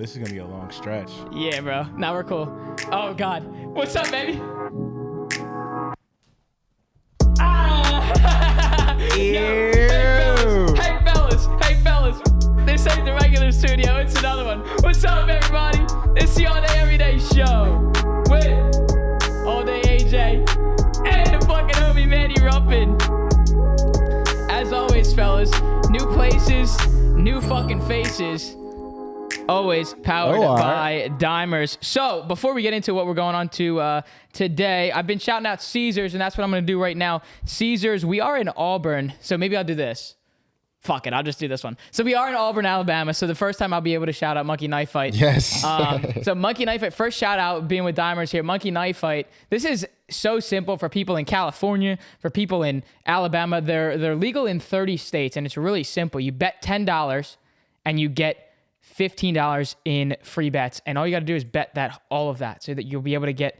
this is going to be a long stretch. Yeah, bro. Now we're cool. Oh, God. What's up, baby? Yo, hey fellas. This ain't the regular studio. It's another one. What's up, everybody? It's the All Day Everyday Show with All Day AJ and the fucking homie Manny Ruffin. As always, fellas, new places, new fucking faces. Always powered by Dimers. So before we get into what we're going on to today, I've been shouting out Caesars, and that's what I'm going to do right now. Caesars, we are in Auburn, so maybe I'll do this. Fuck it, I'll just do this one. So we are in Auburn, Alabama, so the first time I'll be able to shout out Monkey Knife Fight. Yes. So Monkey Knife Fight, first shout out being with Dimers here. Monkey Knife Fight. This is so simple for people in California, for people in Alabama. They're legal in 30 states, and it's really simple. You bet $10, and you get $15 in free bets, and all you got to do is bet that all of that, so that you'll be able to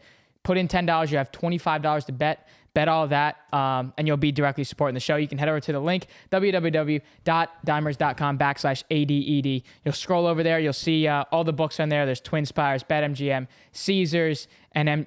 put in $10. You have $25 to bet all of that, and you'll be directly supporting the show. You can head over to the link www.dimers.com/ADED. You'll scroll over there. You'll see all the books on there. There's Twin Spires, BetMGM, Caesars, and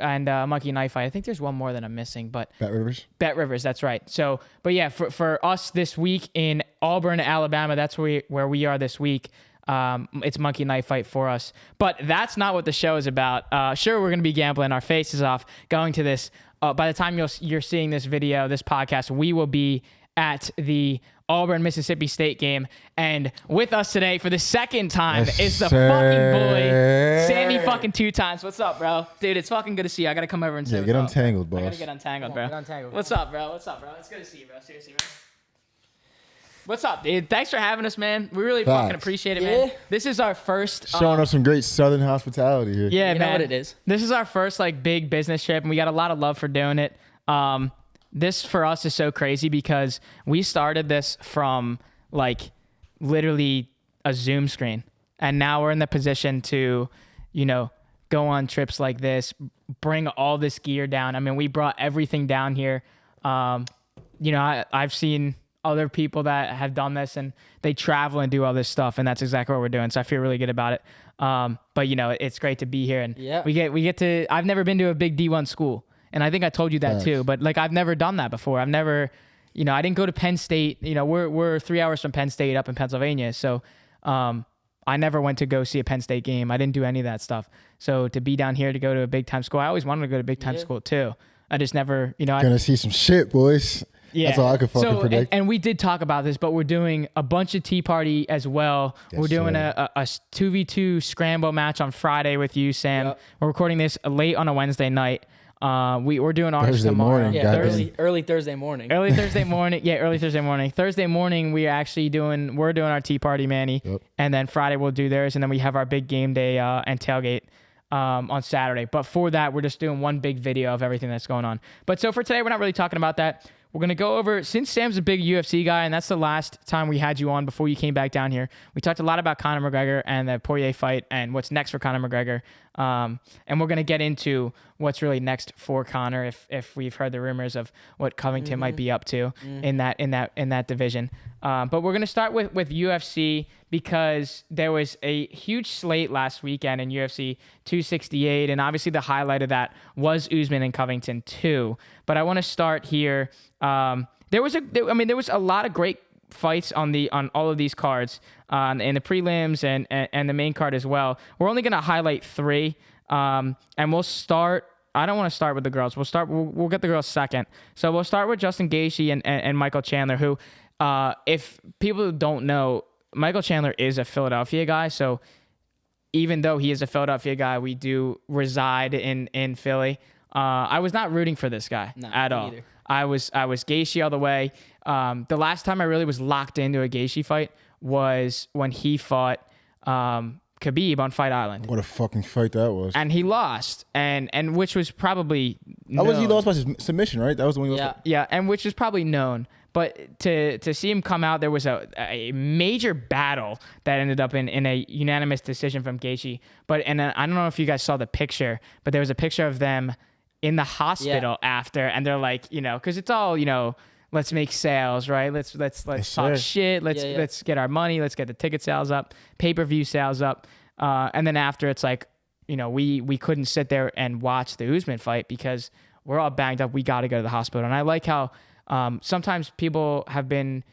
Monkey Knife Fight. I think there's one more that I'm missing, but Bet Rivers. Bet Rivers, that's right. So, but yeah, for us this week in Auburn, Alabama, that's where we are this week. It's Monkey Knife Fight for us, but that's not what the show is about. Sure, we're going to be gambling our faces off going to this. By the time you're seeing this video, this podcast, we will be at the Auburn, Mississippi State game. And with us today for the second time is the fucking boy, Sammy fucking 2 times. What's up, bro? Dude, it's fucking good to see you. I got to come over and say get untangled, boss. I got to get untangled, bro. What's up, bro? It's good to see you, bro. Seriously, bro. What's up, dude? Thanks for having us, man. We really fucking appreciate it, man. This is our first... Showing us some great Southern hospitality here. Yeah, you man. know what it is. This is our first, big business trip, and we got a lot of love for doing it. This, for us, is so crazy because we started this from, literally a Zoom screen. And now we're in the position to, go on trips like this, bring all this gear down. I mean, we brought everything down here. I've seen other people that have done this and they travel and do all this stuff, and that's exactly what we're doing. So I feel really good about it. But it's great to be here, and we get to. I've never been to a big D1 school, and I think I told you that too. But I've never done that before. I've never, I didn't go to Penn State. We're 3 hours from Penn State up in Pennsylvania, so I never went to go see a Penn State game. I didn't do any of that stuff. So to be down here to go to a big time school, I always wanted to go to big time school too. I just never, Gonna see some shit, boys. Yeah. That's all I could fucking predict. And we did talk about this, but we're doing a bunch of Tea Party as well. Yes, we're doing a 2v2 scramble match on Friday with you, Sam. Yep. We're recording this late on a Wednesday night. We're doing ours Thursday tomorrow. Morning, early Thursday morning. Early Thursday morning. Yeah, early Thursday morning. Thursday morning, we're doing our Tea Party, Manny. Yep. And then Friday we'll do theirs, and then we have our big game day and tailgate on Saturday. But for that, we're just doing one big video of everything that's going on. But so for today, we're not really talking about that. We're going to go over, since Sam's a big UFC guy, and that's the last time we had you on before you came back down here, we talked a lot about Conor McGregor and the Poirier fight and what's next for Conor McGregor. And we're going to get into what's really next for Conor if we've heard the rumors of what Covington might be up to in that division. But we're going to start with UFC because there was a huge slate last weekend in UFC 268, and obviously the highlight of that was Usman and Covington too. But I want to start here. There was a lot of great fights on all of these cards, in the prelims and the main card as well. We're only going to highlight 3, and we'll start. I don't want to start with the girls. We'll get the girls second. So we'll start with Justin Gaethje and Michael Chandler, who, if people don't know, Michael Chandler is a Philadelphia guy. So even though he is a Philadelphia guy, we do reside in Philly. I was not rooting for this guy at all. Either. I was Gaethje all the way. The last time I really was locked into a Gaethje fight was when he fought Khabib on Fight Island. What a fucking fight that was. And he lost, and which was probably known. He lost by submission, right? That was the one he lost. Yeah, and which is probably known. But to see him come out, there was a major battle that ended up in a unanimous decision from Gaethje. And I don't know if you guys saw the picture, but there was a picture of them in the hospital after, and they're like, because it's all, let's make sales, right? Let's talk shit. Let's get our money. Let's get the ticket sales up, pay-per-view sales up. And then after, it's like, we couldn't sit there and watch the Usman fight because we're all banged up. We got to go to the hospital. And I like how sometimes people have been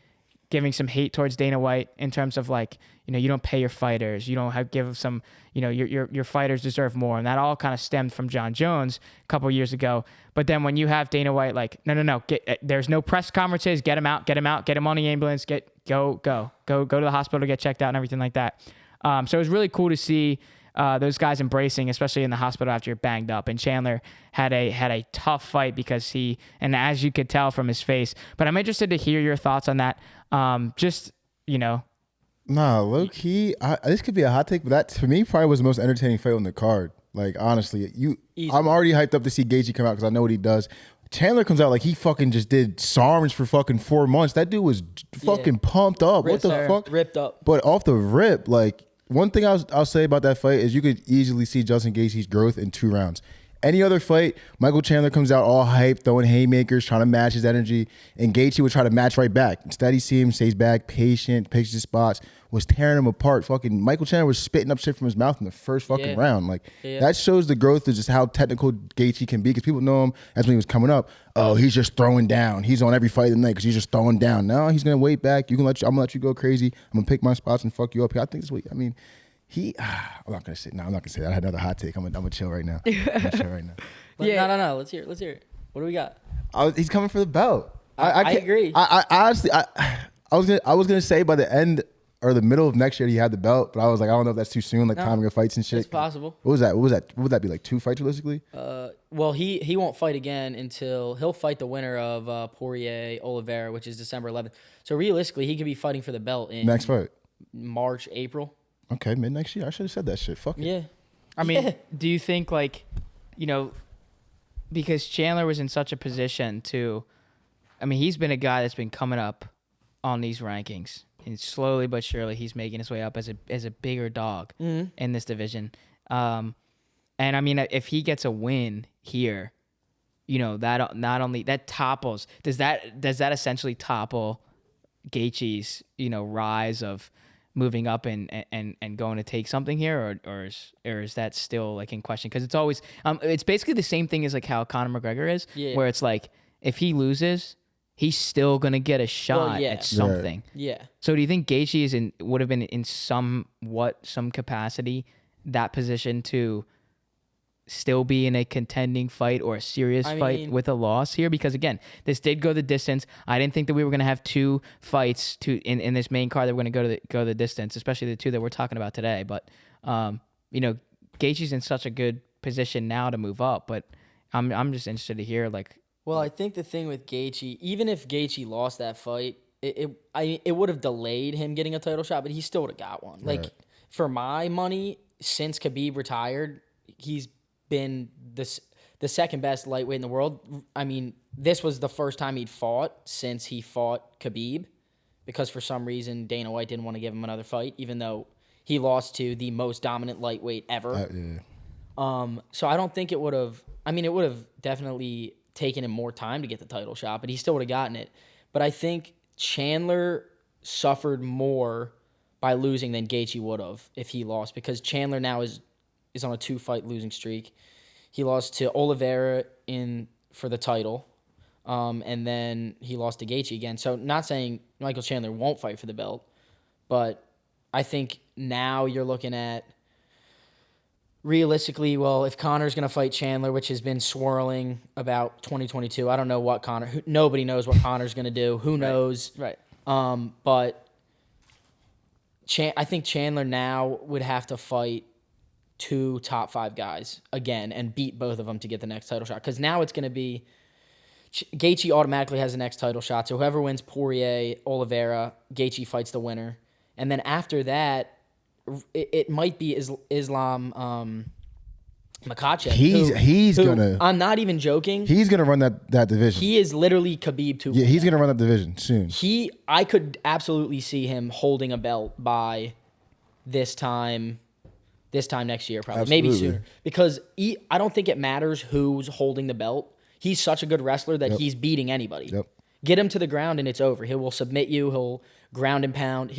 giving some hate towards Dana White in terms of like, you don't pay your fighters. You don't give some, your fighters deserve more. And that all kind of stemmed from John Jones a couple years ago. But then when you have Dana White, like, no, there's no press conferences, get him out, get him on the ambulance, go to the hospital, get checked out and everything like that. So it was really cool to see those guys embracing, especially in the hospital after you're banged up. And Chandler had a tough fight because and as you could tell from his face, but I'm interested to hear your thoughts on that. Nah, low key, this could be a hot take, but that to me probably was the most entertaining fight on the card. Like, honestly, I'm already hyped up to see Gaethje come out because I know what he does. Chandler comes out like he fucking just did SARMs for fucking 4 months. That dude was fucking pumped up. What the fuck? Ripped up. But off the rip, like, one thing I'll say about that fight is you could easily see Justin Gaethje's growth in 2 rounds. Any other fight, Michael Chandler comes out all hyped, throwing haymakers, trying to match his energy, and Gaethje would try to match right back. Instead, you see him, stays back, patient, picks his spots, was tearing him apart. Fucking Michael Chandler was spitting up shit from his mouth in the first fucking round. Like, that shows the growth of just how technical Gaethje can be, because people know him as when he was coming up. Oh, he's just throwing down. He's on every fight of the night because he's just throwing down. Now he's gonna wait back. I'm gonna let you go crazy. I'm gonna pick my spots and fuck you up. I think this week. I mean. I'm not gonna say. No, I'm not gonna say that. I had another hot take. I'm gonna chill right now. No. Let's hear it. What do we got? He's coming for the belt. I agree. I honestly, I was gonna say by the end or the middle of next year he had the belt, but I was like, I don't know if that's too soon. Like timing of fights and shit. It's possible. What was that? What would that be, like 2 fights realistically? Well, he won't fight again until he'll fight the winner of Poirier Oliveira, which is December 11th. So realistically, he could be fighting for the belt in next fight, March, April. Okay, mid next year. I should have said that shit. Fuck it. Yeah. I mean, do you think, like, because Chandler was in such a position he's been a guy that's been coming up on these rankings, and slowly but surely he's making his way up as a bigger dog in this division. And I mean, if he gets a win here, that not only that topples, does that essentially topple Gaethje's rise of moving up and going to take something here, or is that still like in question? Because it's always it's basically the same thing as like how Conor McGregor is, where it's like if he loses, he's still gonna get a shot at something. Yeah. So do you think Gaethje would have been in some capacity that position to still be in a contending fight or a serious fight with a loss here? Because again, this did go the distance. I didn't think that we were going to have 2 fights in this main card that we're going to go the distance, especially the 2 that we're talking about today. But Gaethje's in such a good position now to move up. But I'm just interested to hear like. Well, I think the thing with Gaethje, even if Gaethje lost that fight, it would have delayed him getting a title shot, but he still would have got one. Like for my money, since Khabib retired, he's been the second best lightweight in the world. I mean, this was the first time he'd fought since he fought Khabib, because for some reason Dana White didn't want to give him another fight, even though he lost to the most dominant lightweight ever. So I don't think it would have. I mean, it would have definitely taken him more time to get the title shot, but he still would have gotten it. But I think Chandler suffered more by losing than Gaethje would have if he lost, because Chandler now is on a 2-fight losing streak. He lost to Oliveira for the title, and then he lost to Gaethje again. So not saying Michael Chandler won't fight for the belt, but I think now you're looking at realistically, well, if Conor's going to fight Chandler, which has been swirling about 2022, I don't know what nobody knows what Conor's going to do. Who knows? Right. But I think Chandler now would have to fight 2 top 5 guys again and beat both of them to get the next title shot. Because now it's going to be Gaethje automatically has the next title shot. So whoever wins Poirier, Oliveira, Gaethje fights the winner. And then after that, it might be Islam Makhachev. He's gonna. I'm not even joking. He's gonna run that division. He is literally Khabib 2.0. Yeah, he's gonna run that division soon. I could absolutely see him holding a belt by this time next year, probably. Absolutely. Maybe sooner. Because I don't think it matters who's holding the belt. He's such a good wrestler that he's beating anybody. Yep. Get him to the ground and it's over. He will submit you. He'll ground and pound.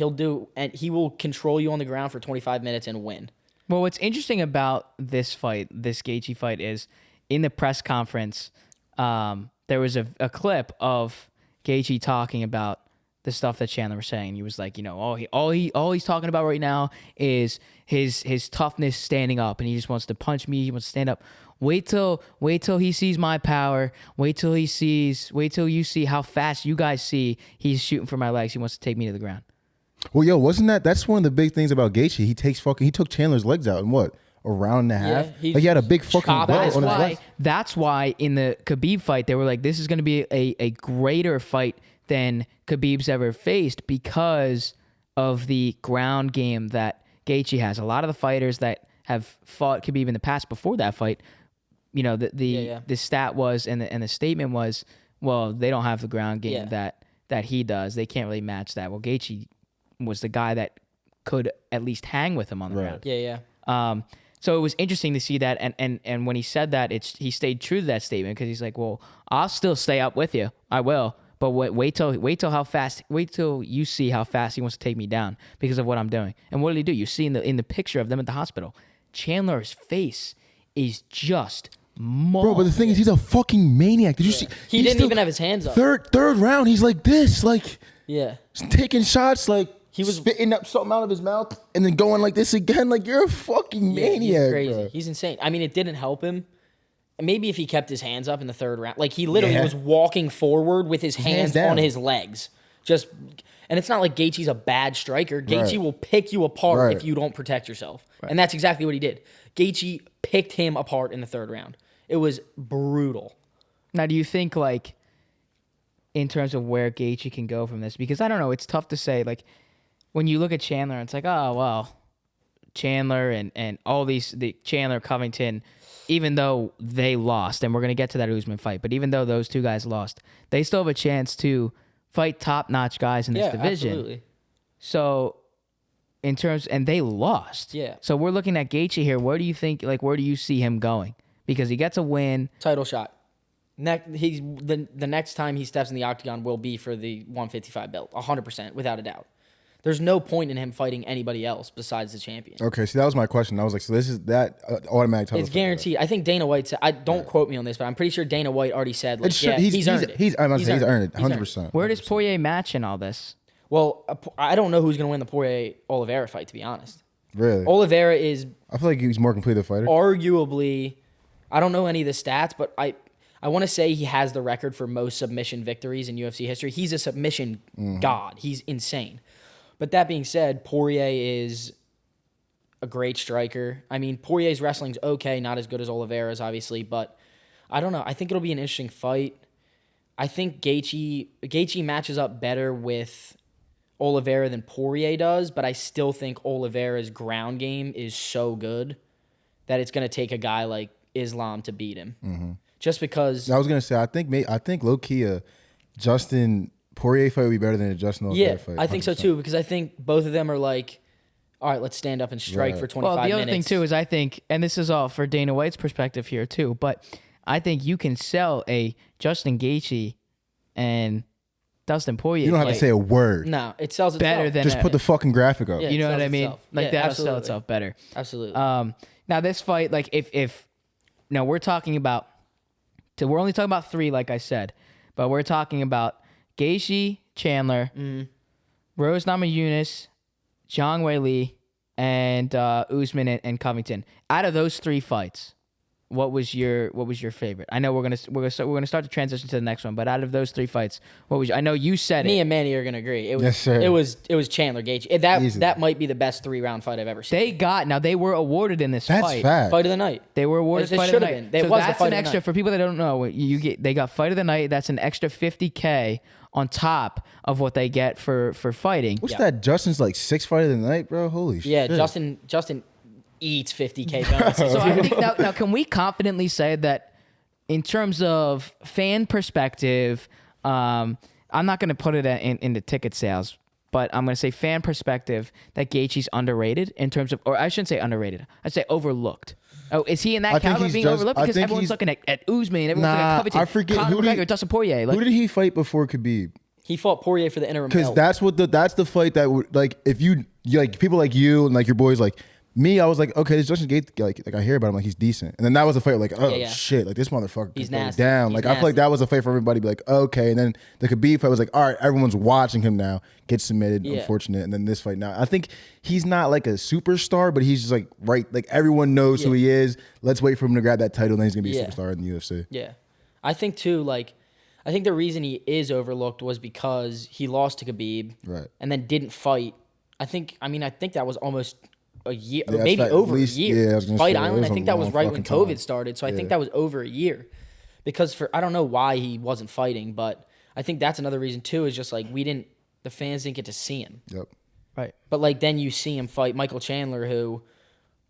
And he will control you on the ground for 25 minutes and win. Well, what's interesting about this fight, this Gaethje fight, is in the press conference, there was a clip of Gaethje talking about the stuff that Chandler was saying. He was like, all he's talking about right now is his toughness standing up, and he just wants to punch me. He wants to stand up. Wait till he sees my power. Wait till you see how fast you guys see he's shooting for my legs. He wants to take me to the ground. Well, wasn't that's one of the big things about Gaethje? He took Chandler's legs out in what, a round and a half? Yeah, he had a big fucking belt on his legs. That's why in the Khabib fight, they were like, this is going to be a greater fight than Khabib's ever faced because of the ground game that Gaethje has. A lot of the fighters that have fought Khabib in the past before that fight, the stat was and the statement was, well, they don't have the ground game that he does. They can't really match that. Well, Gaethje was the guy that could at least hang with him on the ground. Yeah. So it was interesting to see that, and when he said that, he stayed true to that statement because he's like, well, I'll still stay up with you. I will. But wait till you see how fast he wants to take me down because of what I'm doing. And what did he do? You see in the picture of them at the hospital, Chandler's face is just mauled. Bro, but the thing is, he's a fucking maniac. Did you see? He didn't even have his hands up. Third round, he's like this, like yeah, taking shots, like he was spitting up something out of his mouth and then going like this again. Like, you're a fucking maniac. He's crazy. Bro. He's insane. I mean, it didn't help him. Maybe if he kept his hands up in the third round, like he literally was walking forward with his hands on his legs, and it's not like Gaethje's a bad striker. Gaethje will pick you apart if you don't protect yourself, and that's exactly what he did. Gaethje picked him apart in the third round. It was brutal. Now, do you think, like, in terms of where Gaethje can go from this? Because I don't know, it's tough to say. Like, when you look at Chandler, it's like, oh well, Chandler and all the Chandler, Covington. Even though they lost, and we're going to get to that Usman fight, but even though those two guys lost, they still have a chance to fight top-notch guys in this division. Absolutely. So, and they lost. Yeah. So we're looking at Gaethje here. Where do you think, like, where do you see him going? Because he gets a win. Title shot. The next time he steps in the octagon will be for the 155 belt, 100%, without a doubt. There's no point in him fighting anybody else besides the champion. Okay, see, that was my question. I was like, so this is that automatic title. It's guaranteed. I think Dana White said, don't quote me on this, but I'm pretty sure Dana White already said, like, he's earned it. He's earned it, 100%. Where does Poirier match in all this? Well, I don't know who's going to win the Poirier-Oliveira fight, to be honest. Really? Oliveira is... I feel like he's more complete a fighter. Arguably, I don't know any of the stats, but I want to say he has the record for most submission victories in UFC history. He's a submission god. He's insane. But that being said, Poirier is a great striker. I mean, Poirier's wrestling's okay, not as good as Oliveira's, obviously, but I don't know. I think it'll be an interesting fight. I think Gaethje matches up better with Oliveira than Poirier does, but I still think Oliveira's ground game is so good that it's going to take a guy like Islam to beat him. Mm-hmm. Just because... I was going to say, I think low-key Justin... Poirier fight would be better than a Justin Oliveira fight. I think so too, because I think both of them are like, all right, let's stand up and strike for 25 minutes. Well, the other thing too is I think, and this is all for Dana White's perspective here too, but I think you can sell a Justin Gaethje and Dustin Poirier. You don't have to say a word. No, it sells itself. Better than just put the fucking graphic up. Yeah, you know what I mean? Itself. Like that'll absolutely. sell itself better. Absolutely. Now this fight, like if now we're talking about, we're only talking about 3, like I said, but we're talking about Gaethje, Chandler, Rose Namajunas, Zhang Weili, and Usman and Covington. Out of those 3 fights, what was your favorite? I know we're gonna start to transition to the next one, but out of those 3 fights, what was I know you said Me and Manny are gonna agree. It was, yes, sir. It was Chandler Gaethje. That might be the best 3-round fight I've ever seen. They were awarded in this That's fight. fact. Fight of the night. They were awarded It fight of should the have night. been. So Was the that's fight an of the extra night. for people that don't know. They got fight of the night. That's an extra $50K on top of what they get for fighting. What's that? Justin's like 6th fight of the night, bro. Holy shit. Yeah, Justin eats 50K bonuses. So I think now can we confidently say that in terms of fan perspective, I'm not going to put it into ticket sales, but I'm going to say fan perspective that Gaethje's underrated in terms of, or I shouldn't say underrated. I'd say overlooked. Oh, is he in that caliber of being overlooked? Because everyone's looking at Usman, everyone's looking at Covington, I forget Conor McGregor, Dustin Poirier. Who did he fight before Khabib? He fought Poirier for the interim Because belt. that's the fight that would, like, if you like people like you and like your boys, like, me, I was like, okay, this Justin Gaethje, like I hear about him, like he's decent. And then that was a fight, like, oh Yeah. shit, like this motherfucker He's can go nasty. down. He's Like I feel like nasty. that was a fight for everybody, be like, okay. And then the Khabib fight was like, all right, everyone's watching him now, gets submitted, Yeah. unfortunate. And then this fight now, I think he's not like a superstar, but he's just like like everyone knows who he is. Let's wait for him to grab that title, and then he's gonna be a superstar in the UFC. Yeah. I think too, like, I think the reason he is overlooked was because he lost to Khabib, Right. and then didn't fight. I think that was almost a year, or Yeah, maybe at over least- a year. yeah, I was gonna Fight say, it Island, was I a think that was long right when fucking time. COVID started, so I think that was over a year. Because I don't know why he wasn't fighting, but I think that's another reason too. Is just like the fans didn't get to see him. Yep. Right. But like then you see him fight Michael Chandler, who,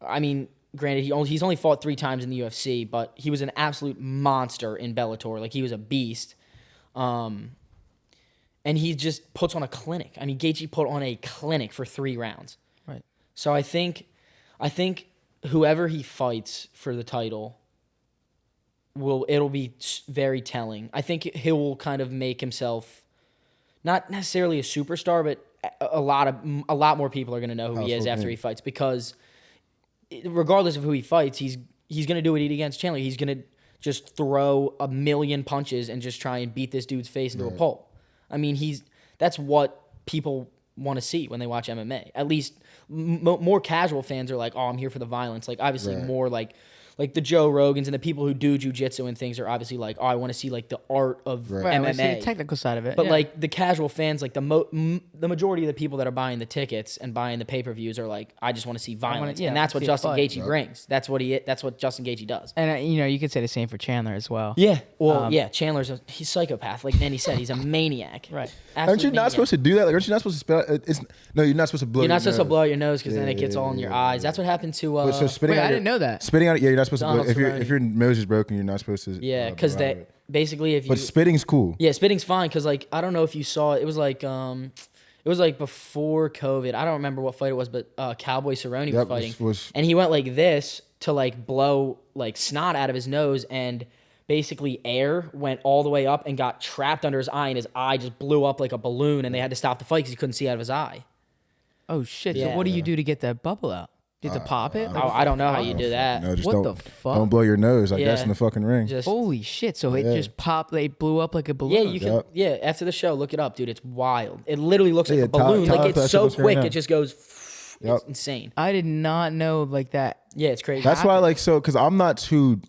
I mean, granted he's only fought 3 times in the UFC, but he was an absolute monster in Bellator. Like he was a beast. And he just puts on a clinic. I mean, Gaethje put on a clinic for 3 rounds. Right. So I think whoever he fights for the title it'll be very telling. I think he will kind of make himself not necessarily a superstar, but a lot more people are going to know who he is after he fights, because regardless of who he fights, he's going to do what he did against Chandler. He's going to just throw a million punches and just try and beat this dude's face into a pulp. I mean, that's what people want to see when they watch MMA. At least more casual fans are like, oh, I'm here for the violence. Like obviously more like the Joe Rogans and the people who do jiu-jitsu and things are obviously like, oh, I want to see like the art of Right. I wanna see MMA. the technical side of it. But yeah. like the casual fans, like the majority of the people that are buying the tickets and buying the pay-per-views are like, I just want to see violence, and that's what see a Justin fight. Gaethje brings. That's what Justin Gaethje does. And you could say the same for Chandler as well. Yeah. Well, Chandler's he's psychopath. Like Manny said, he's a maniac. Right. Aren't you not supposed to do that? Like, aren't you not supposed to spell? No, you're not supposed to blow. You're not your supposed to nose. blow out your nose because then it gets all in your eyes. That's what happened to. But so spitting Wait, out I didn't know that. Spitting out, yeah, you're not supposed Donald to. Blow, if Cerrone. your nose is broken, you're not supposed to. yeah, because blow out of it. basically if you. But spitting's cool. Yeah, spitting's fine because like I don't know if you saw it. It was like before COVID. I don't remember what fight it was, but Cowboy Cerrone was Yep, fighting, and he went like this to like blow like snot out of his nose, and basically air went all the way up and got trapped under his eye, and his eye just blew up like a balloon, and they had to stop the fight because he couldn't see out of his eye. Oh shit! Yeah. So what do you do to get that bubble out? Do you have to pop it? Oh, I don't know how you do that. No, just What don't. the fuck? Don't blow your nose. I guess Yeah. in the fucking ring. Just Holy shit! So it just popped. They blew up like a balloon. yeah, you can. Yep. Yeah, after the show, look it up, dude. It's wild. It literally looks like Yeah, a balloon. Tyler Like put that it's shit so on screen quick, now. it just goes. Yep. It's insane. I did not know like that. Yeah, it's crazy. That's why, like, so because I'm not too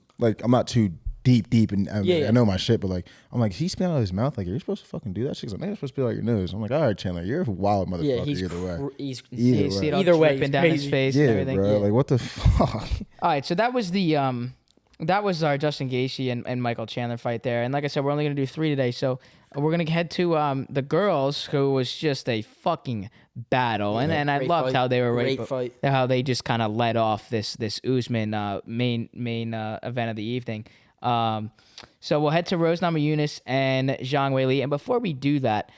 deep in. Yeah. I know my shit, but like, I'm like, he spit out of his mouth. Like, you're supposed to fucking do that shit. He's like, no, you're supposed to spit out your nose. I'm like, all right, Chandler, you're a wild motherfucker. Yeah, he's either way. he's Either You way. see it all Either way, dripping he's down his crazy. face and Yeah, everything. bro. Like, what the fuck? All right, so that was that was our Justin Gaethje and Michael Chandler fight there. And like I said, we're only gonna do 3 today, so we're gonna head to the girls, who was just a fucking battle, and I Great loved fight. how they were Great fight. how they just kind of led off this Usman main event of the evening. So we'll head to Rose Namajunas and Zhang Weili, and before we do that,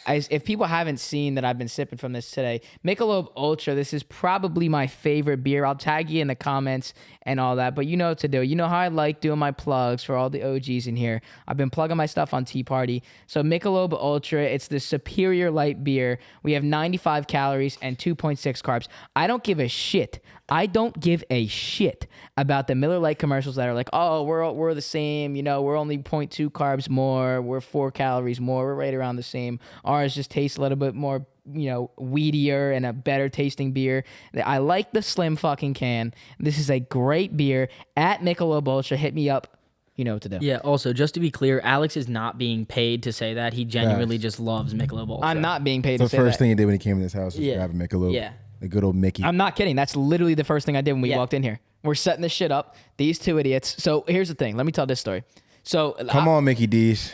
if people haven't seen that I've been sipping from this today, Michelob Ultra, this is probably my favorite beer. I'll tag you in the comments and all that, but you know what to do. You know how I like doing my plugs for all the OGs in here. I've been plugging my stuff on Tea Party. So Michelob Ultra, it's the superior light beer. We have 95 calories and 2.6 carbs. I don't give a shit. I don't give a shit about the Miller Lite commercials that are like, oh, we're the same, we're only 0.2 carbs more, we're 4 calories more, we're right around the same. Ours just tastes a little bit more, weedier and a better tasting beer. I like the slim fucking can. This is a great beer. At Michelob Ultra, hit me up. You know what to do. Yeah. Also, just to be clear, Alex is not being paid to say that. He genuinely just loves Michelob Ultra. I'm not being paid The to say first that. thing he did when he came in this house was Yeah. grab a Michelob. Yeah. A good old Mickey. I'm not kidding. That's literally the first thing I did when we Yeah. walked in here. We're setting this shit up. These two idiots. So here's the thing. Let me tell this story. So Come on, Mickey D's.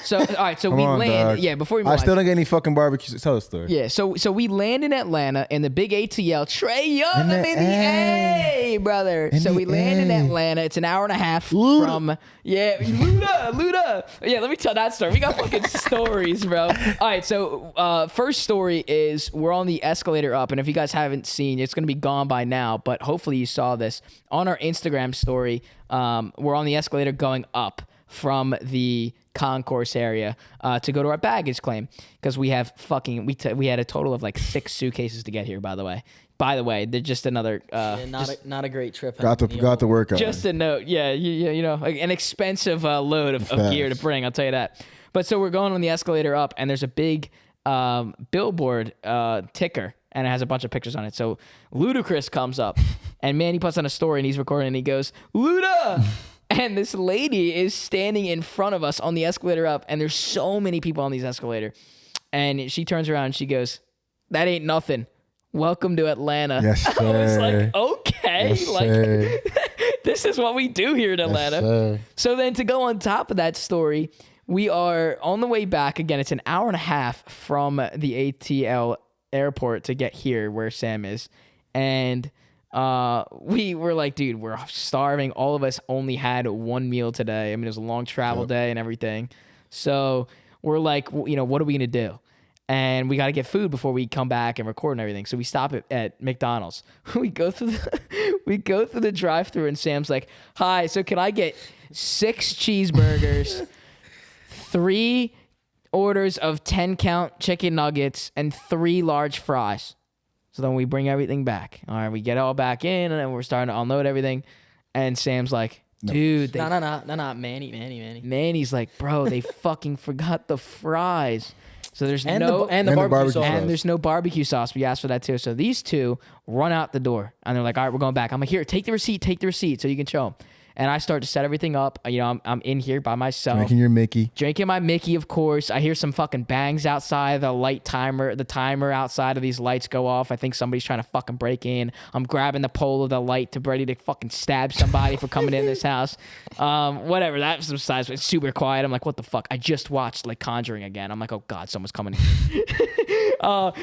So all right. So Come we on, land. dog. Yeah. Before we I move still on. don't get any fucking barbecue. Tell the story. Yeah. So we land in Atlanta in the big ATL. Trey Young In the in the A, brother. In So the we land in A. Atlanta. It's an hour and a half Luda. from Luda. Yeah. Let me tell that story. We got fucking stories, bro. All right. So first story is we're on the escalator up, and if you guys haven't seen, it's gonna be gone by now, but hopefully you saw this on our Instagram story. We're on the escalator going up from the concourse area to go to our baggage claim because we have we had a total of like 6 suitcases to get here. By the way, they're just another not a great trip. Got the workout. Just a note, yeah, you know, like an expensive load of gear to bring. I'll tell you that. But so we're going on the escalator up, and there's a big billboard ticker, and it has a bunch of pictures on it. So Ludacris comes up, and man, he puts on a story, and he's recording, and he goes, "Luda." And this lady is standing in front of us on the escalator up, and there's so many people on these escalator. And she turns around and she goes, "That ain't nothing. Welcome to Atlanta." Yes, sir. I was like, okay, Yes, like sir. this is what we do here in Atlanta. Sir. So then to go on top of that story, we are on the way back. Again, it's an hour and a half from the ATL airport to get here where Sam is. And we were like, dude, we're starving. All of us only had one meal today. I mean, it was a long travel day and everything. So we're like, you know, what are we going to do? And we got to get food before we come back and record and everything. So we stop at McDonald's. We go through the drive-thru, and Sam's like, "Hi, so can I get 6 cheeseburgers, 3 orders of 10-count chicken nuggets, and 3 large fries?" So then we bring everything back. All right, we get it all back in, and then we're starting to unload everything. And Sam's like, "Dude, no, Manny. Manny's like, bro, they fucking forgot the fries." So there's and no the barbecue sauce. and there's no barbecue sauce. We asked for that too. So these two run out the door, and they're like, "All right, we're going back." I'm like, "Here, take the receipt so you can show them." And I start to set everything up. You know, I'm in here by myself. Drinking your Mickey. Drinking my Mickey, of course. I hear some fucking bangs outside. The timer outside of these lights go off. I think somebody's trying to fucking break in. I'm grabbing the pole of the light to ready to fucking stab somebody for coming in this house. Whatever. That was some size. It's super quiet. I'm like, what the fuck? I just watched like Conjuring again. I'm like, oh God, someone's coming.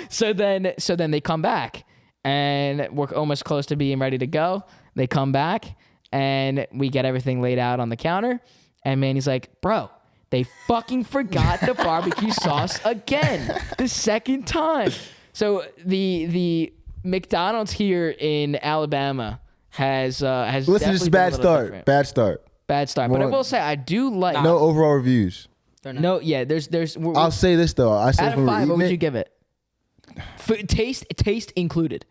So then they come back, and we're almost close to being ready to go. They come back. And we get everything laid out on the counter. And Manny's like, "Bro, they fucking forgot the barbecue sauce again. The second time." So the McDonald's here in Alabama has Listen, definitely it's been bad a little start. different. Bad start. But I will say I do like No overall reviews. no, yeah, there's I'll say this though. I said out of 5, what would you give it? Taste included.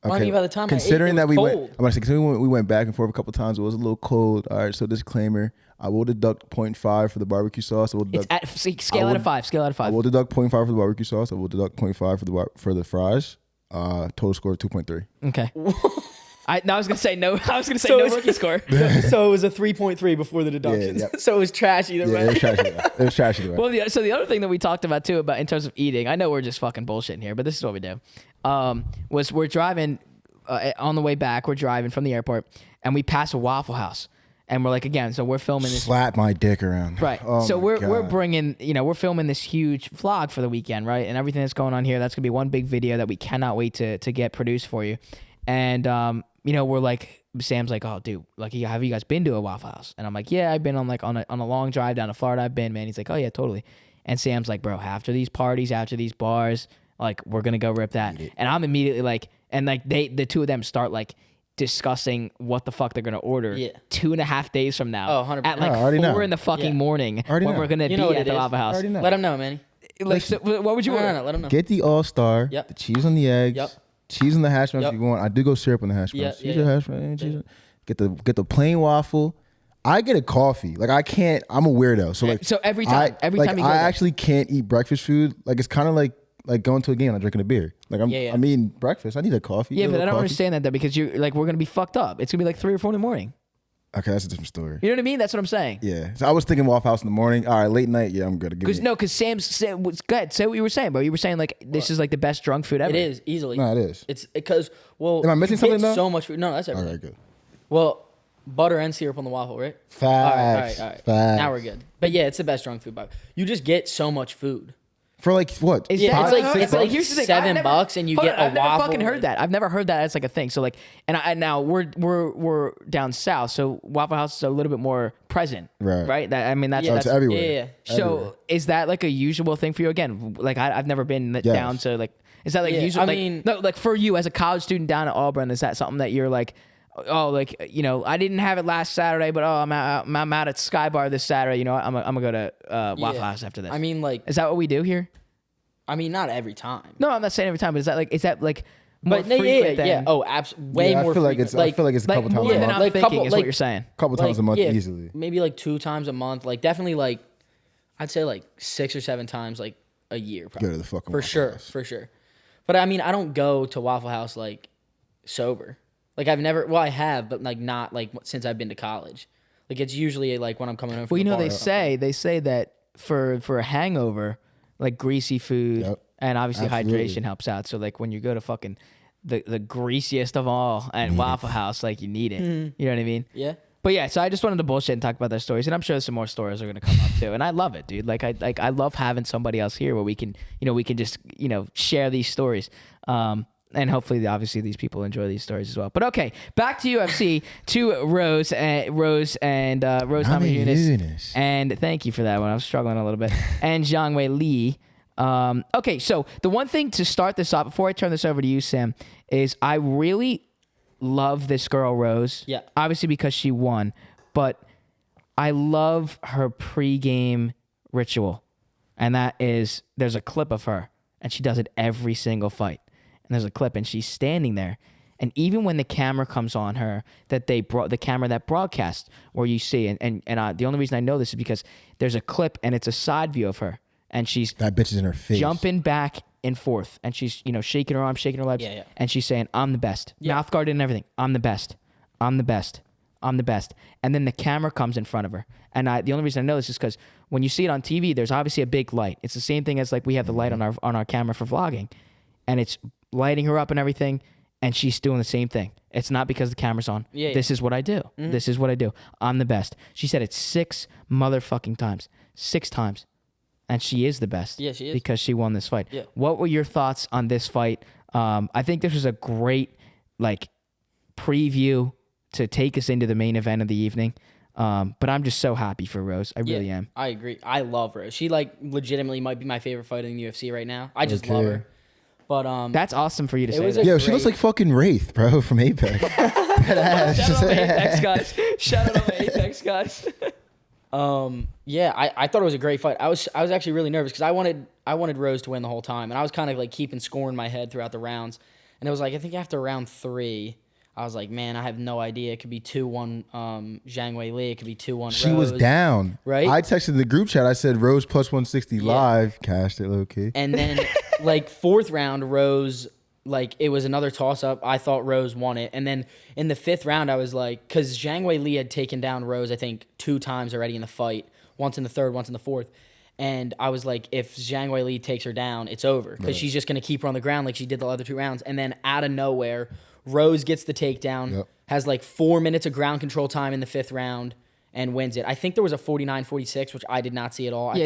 I mean, by the time considering I ate, it was that cold. I'm gonna say, considering we went back and forth a couple times, it was a little cold. All right, so disclaimer: I will deduct 0.5 for the barbecue sauce. I will It's deduct, scale out of 5. Scale out of 5. I will deduct 0.5 for the barbecue sauce. I will deduct 0.5 for the fries. Total score of 2.3. Okay. I was gonna say no. I was gonna say So no it's- rookie score. So it was a 3.3 before the deductions. Yeah. So it was trash either Yeah, way. it was trash. It was trash either way. Well, so the other thing that we talked about too, about in terms of eating, I know we're just fucking bullshitting here, but this is what we do. Was we're driving on the way back. We're driving from the airport, and we pass a Waffle House, and we're like, again, so we're filming this. Slap my dick around. Right. Oh So my we're God. bringing, we're filming this huge vlog for the weekend, right? And everything that's going on here, that's gonna be one big video that we cannot wait to get produced for you. And we're like, Sam's like, "Oh, dude, like, have you guys been to a Waffle House?" And I'm like, "Yeah, I've been on a long drive down to Florida. I've been, man." He's like, "Oh yeah, totally." And Sam's like, "Bro, after these parties, after these bars, like, we're gonna go rip that." And I'm immediately like, and like the two of them start like discussing what the fuck they're gonna order 2.5 days from now. Oh, 100%. At like I already 4 know. in the fucking morning Already when know. we're gonna You know be what at it the is. Waffle House. Already know. Let him know, Manny. Like, so, what would you order? No, let him know. Get the All-Star, Yep. the cheese on the eggs, Yep. cheese on the hash browns Yep. if you want. I do go syrup on the hash browns. Yeah, Cheese yeah, or hash browns, cheese. Get the plain waffle. I get a coffee. Like, I can't. I'm a weirdo. So like, So every time you go I there. actually can't eat breakfast food. Like, it's kind of like going to a game and drinking a beer. Like, I'm eating breakfast. I need a coffee. Yeah, a but I little don't coffee. understand that though, because you're like, we're gonna be fucked up. It's gonna be like 3 or 4 in the morning. Okay, that's a different story. You know what I mean? That's what I'm saying. Yeah. So I was thinking Waffle House in the morning. All right, late night. Yeah, I'm good. Because Sam was good. Say what you were saying, bro. You were saying like this is like the best drunk food ever. It is easily. No, it is. It's because Am I missing you something, get though? so much food. No, that's All everything. right, good. Well, butter and syrup on the waffle, right? Facts. All right. Facts. Now we're good. But yeah, it's the best drunk food. You just get so much food. For like what? Is Yeah, that- it's like here's the thing. $7 I've never- and you hold get on, a I've never waffle. fucking heard that. I've never heard that as like a thing. So like, and now we're down south, so Waffle House is a little bit more present, Right. Right. That I mean, that's Yeah, it's that's everywhere. Yeah. So Everywhere. is that like a usual thing for you? Again, like I've never been down to like. Is that like Yeah, usual? I like, mean- no, like for you as a college student down at Auburn, is that something that you're like? oh, like, I didn't have it last Saturday, but I'm out at Sky Bar this Saturday. I'm gonna go to Waffle House after this. I mean, like, is that what we do here? I mean, not every time. No, I'm not saying every time, but is that like more But frequent than? yeah. Oh, absolutely. Way more. I feel like frequent. I feel like it's a couple times more a than month. I'm Like thinking couple- is what you're saying. A couple times a month yeah, easily. Maybe like 2 times a month. Like definitely like, I'd say like 6 or 7 times like a year. Probably. Go to the fucking For Waffle sure, House. for sure. But I mean, I don't go to Waffle House like sober. Like I've never. Well, I have, but like not like since I've been to college. Like it's usually like when I'm coming home from Well, the bar. they say that for a hangover, like greasy food Yep. and obviously Absolutely. hydration helps out. So like when you go to fucking the greasiest of all at Waffle House, like you need it. You know what I mean? Yeah. But yeah, so I just wanted to bullshit and talk about their stories, and I'm sure some more stories are gonna come up too. And I love it, dude. I love having somebody else here where we can just share these stories. And hopefully, obviously, these people enjoy these stories as well. But okay, back to UFC, to Rose Namajunas. And thank you for that one. I was struggling a little bit. And Zhang Wei Li. Okay, so the one thing to start this off, before I turn this over to you, Sam, is I really love this girl, Rose. Yeah. Obviously, because she won. But I love her pregame ritual. And that is, there's a clip of her, and she does it every single fight. And there's a clip, and she's standing there. And even when the camera comes on her, that they brought the camera that broadcasts, where you see, the only reason I know this is because there's a clip, and it's a side view of her, and she's That bitch is in her face. jumping back and forth, and she's shaking her arms, shaking her legs, Yeah. and she's saying, "I'm the best," mouth guarded and everything. "I'm the best. I'm the best. I'm the best." And then the camera comes in front of her, and the only reason I know this is because when you see it on TV, there's obviously a big light. It's the same thing as like we have the light on our camera for vlogging, and it's lighting her up and everything, and she's doing the same thing. It's not because the camera's on. Yeah. This is what I do. This is what I do. I'm the best. She said it 6 motherfucking times. 6 times. And she is the best. Yeah, she is. Because she won this fight. Yeah. What were your thoughts on this fight? I think this was a great preview to take us into the main event of the evening. But I'm just so happy for Rose. I really am. I agree. I love Rose. She like legitimately might be my favorite fighter in the UFC right now. I just love her. But That's awesome for you to say was that. Yo, she looks like fucking Wraith, bro, from Apex. Shout out to Apex guys. Shout out to Apex guys. yeah, I thought it was a great fight. I was actually really nervous because I wanted Rose to win the whole time, and I was kind of like keeping score in my head throughout the rounds. And it was like I think after round 3, I was like, man, I have no idea. It could be 2-1 Zhang Wei Li. It could be 2-1 Rose. She was down. Right? I texted the group chat. I said Rose plus 160 live. Cashed it low key. And then like 4th round, Rose, like it was another toss up. I thought Rose won it. And then in the 5th round, I was like, because Zhang Wei Li had taken down Rose, I think 2 times already in the fight. Once in the 3rd, once in the 4th. And I was like, if Zhang Wei Li takes her down, it's over. Because she's just going to keep her on the ground like she did the other 2 rounds. And then out of nowhere, Rose gets the takedown, has like 4 minutes of ground control time in the 5th round, and wins it. I think there was a 49-46, which I did not see at all. I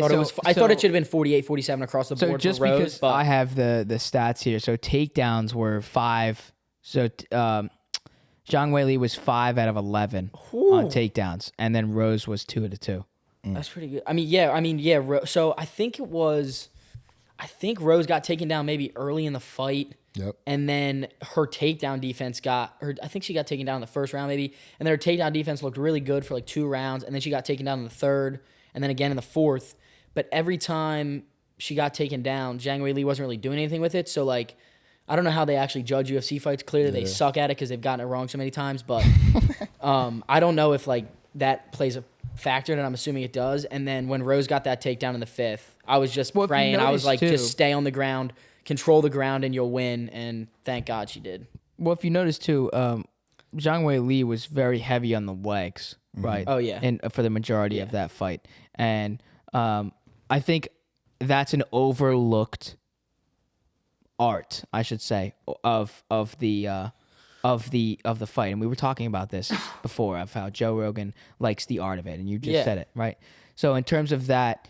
thought it should have been 48-47 across the board for just Rose. because I have the stats here, so takedowns were 5. So Zhang Wei Li was 5 out of 11 on takedowns, and then Rose was 2 out of 2. That's pretty good. I mean, yeah. So I think Rose got taken down maybe early in the fight. Yep. And then her takedown defense I think she got taken down in the 1st round maybe. And then her takedown defense looked really good for like 2 rounds. And then she got taken down in the 3rd and then again in the 4th. But every time she got taken down, Zhang Wei Li wasn't really doing anything with it. So like, I don't know how they actually judge UFC fights. Clearly they suck at it because they've gotten it wrong so many times. But I don't know if like that plays a factor, and I'm assuming it does. And then when Rose got that takedown in the 5th, I was just praying. I was like, just stay on the ground, control the ground, and you'll win. And thank God she did. Well, if you notice too, Zhang Wei Li was very heavy on the legs, right? Oh, yeah. And for the majority of that fight, and I think that's an overlooked art, I should say, of the fight. And we were talking about this before, of how Joe Rogan likes the art of it, and you just said it, right? So in terms of that,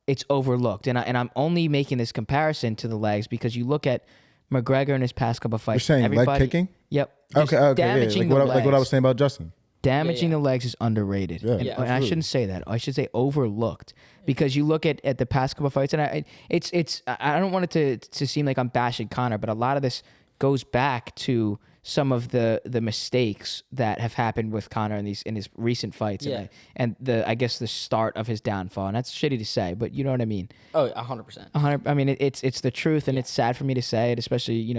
it's overlooked, and I'm only making this comparison to the legs because you look at McGregor in his past couple of fights. You're saying leg kicking? Yep. Okay. Damaging Like the what I was saying about Justin. Damaging the legs is underrated. Yeah, And I shouldn't say that. I should say overlooked, because you look at the past couple of fights, and I don't want it to seem like I'm bashing Conor, but a lot of this goes back to some of the mistakes that have happened with Conor in his recent fights, and I guess the start of his downfall. And that's shitty to say, but you know what I mean. Oh, 100%. I mean, it's the truth, and it's sad for me to say it, especially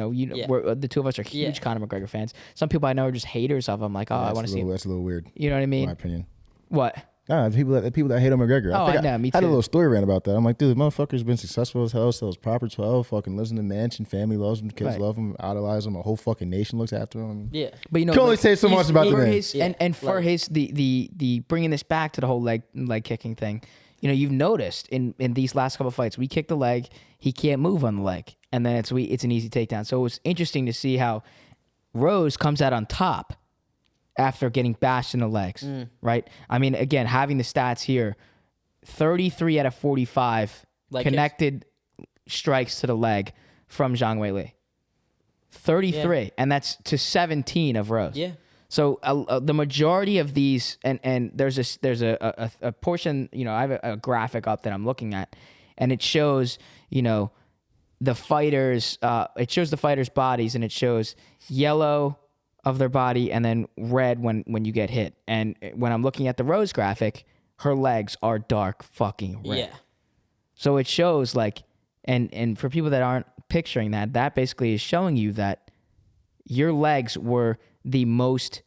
we're, the two of us are huge Conor McGregor fans. Some people I know are just haters of him, like, I want to see him. That's a little weird. You know what I mean? In my opinion. What? Nah, people that hate on McGregor. Oh, I know, me too. I had a little story rant about that. I'm like, dude, the motherfucker's been successful as hell, sells proper 12, fucking lives in a mansion, family loves him, kids love him, idolize him, a whole fucking nation looks after him. Yeah. But can only say so much about the man. And for his the bringing this back to the whole leg kicking thing, you've noticed in these last couple of fights, we kick the leg, he can't move on the leg, and then it's an easy takedown. So it was interesting to see how Rose comes out on top after getting bashed in the legs, right? I mean, again, having the stats here, 33 out of 45 connected strikes to the leg from Zhang Weili. 33, and that's to 17 of Rose. Yeah. So the majority of these, and there's a portion, I have a graphic up that I'm looking at, and it shows, the fighters, it shows the fighters' bodies, and it shows yellow of their body and then red when you get hit. And when I'm looking at the Rose graphic, her legs are dark fucking red. Yeah. So it shows and for people that aren't picturing that basically is showing you that your legs were the most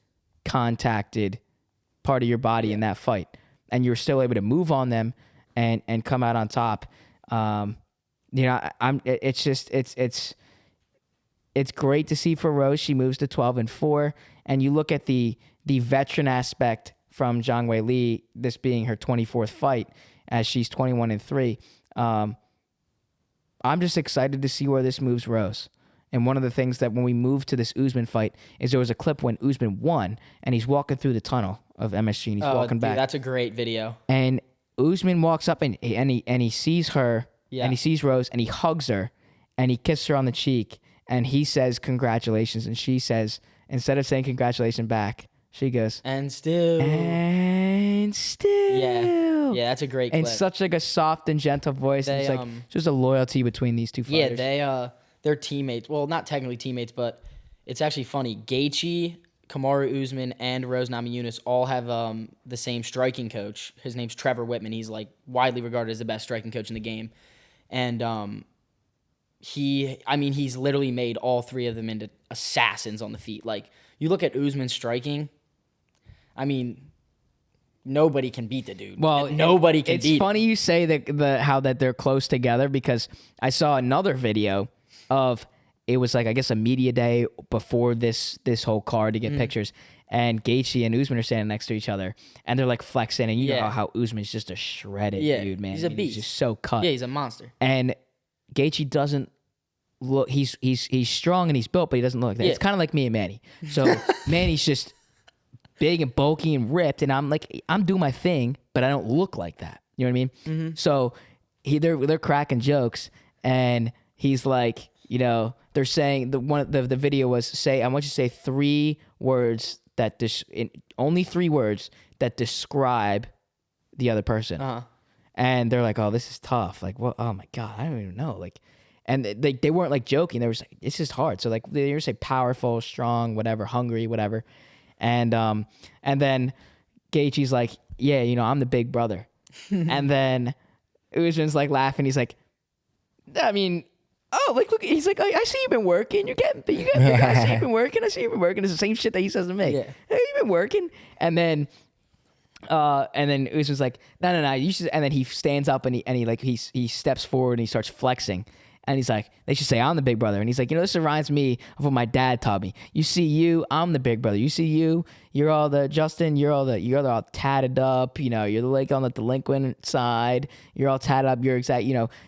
contacted part of your body in that fight, and you're still able to move on them and come out on top. It's great to see for Rose. She moves to 12-4, and you look at the veteran aspect from Zhang Weili, this being her 24th fight, as she's 21-3. I'm just excited to see where this moves Rose. And one of the things that when we moved to this Usman fight is there was a clip when Usman won, and he's walking through the tunnel of MSG, and he's walking back. That's a great video. And Usman walks up and he sees her, and he sees Rose, and he hugs her, and he kisses her on the cheek. And he says, congratulations. And she says, instead of saying congratulations back, she goes, and still. Yeah, that's a great clip. And such a soft and gentle voice. It's just a loyalty between these two fighters. Yeah, they're teammates. Well, not technically teammates, but it's actually funny. Gaethje, Kamaru Usman, and Rose Namajunas all have the same striking coach. His name's Trevor Whitman. He's widely regarded as the best striking coach in the game. And he's literally made all three of them into assassins on the feet. You look at Usman striking, nobody can beat the dude. Well, nobody can beat him. It's funny you say how they're close together, because I saw another video of, it was I guess a media day before this whole card to get pictures, and Gaethje and Usman are standing next to each other, and they're flexing, and you know how Usman's just a shredded dude, man. He's a beast. He's just so cut. Yeah, he's a monster. And Gaethje doesn't look. He's strong and he's built, but he doesn't look like that. It's kind of like me and Manny. So Manny's just big and bulky and ripped, and I'm doing my thing, but I don't look like that. You know what I mean? Mm-hmm. So they're cracking jokes, and he's like, they're saying the video was, I want you to say 3 words only 3 words that describe the other person. Uh-huh. And they're like, oh, this is tough. What? Oh my God, I don't even know. And they weren't joking. They were saying, it's just hard. So they were say powerful, strong, whatever, hungry, whatever. And then Gaethje's like, yeah, I'm the big brother. And then Usman's laughing. He's like, look, he's like, I see you've been working. You're getting big. I see you've been working. It's the same shit that he says to me. Yeah. Hey, you've been working. And then Usman's like, no, you should. And then he stands up and he steps forward and he starts flexing. And he's like, they should say I'm the big brother. And he's like, this reminds me of what my dad taught me. You see you, I'm the big brother. You see you, you're all the Justin, you're all tatted up. You're on the delinquent side. You're all tatted up. You're exact.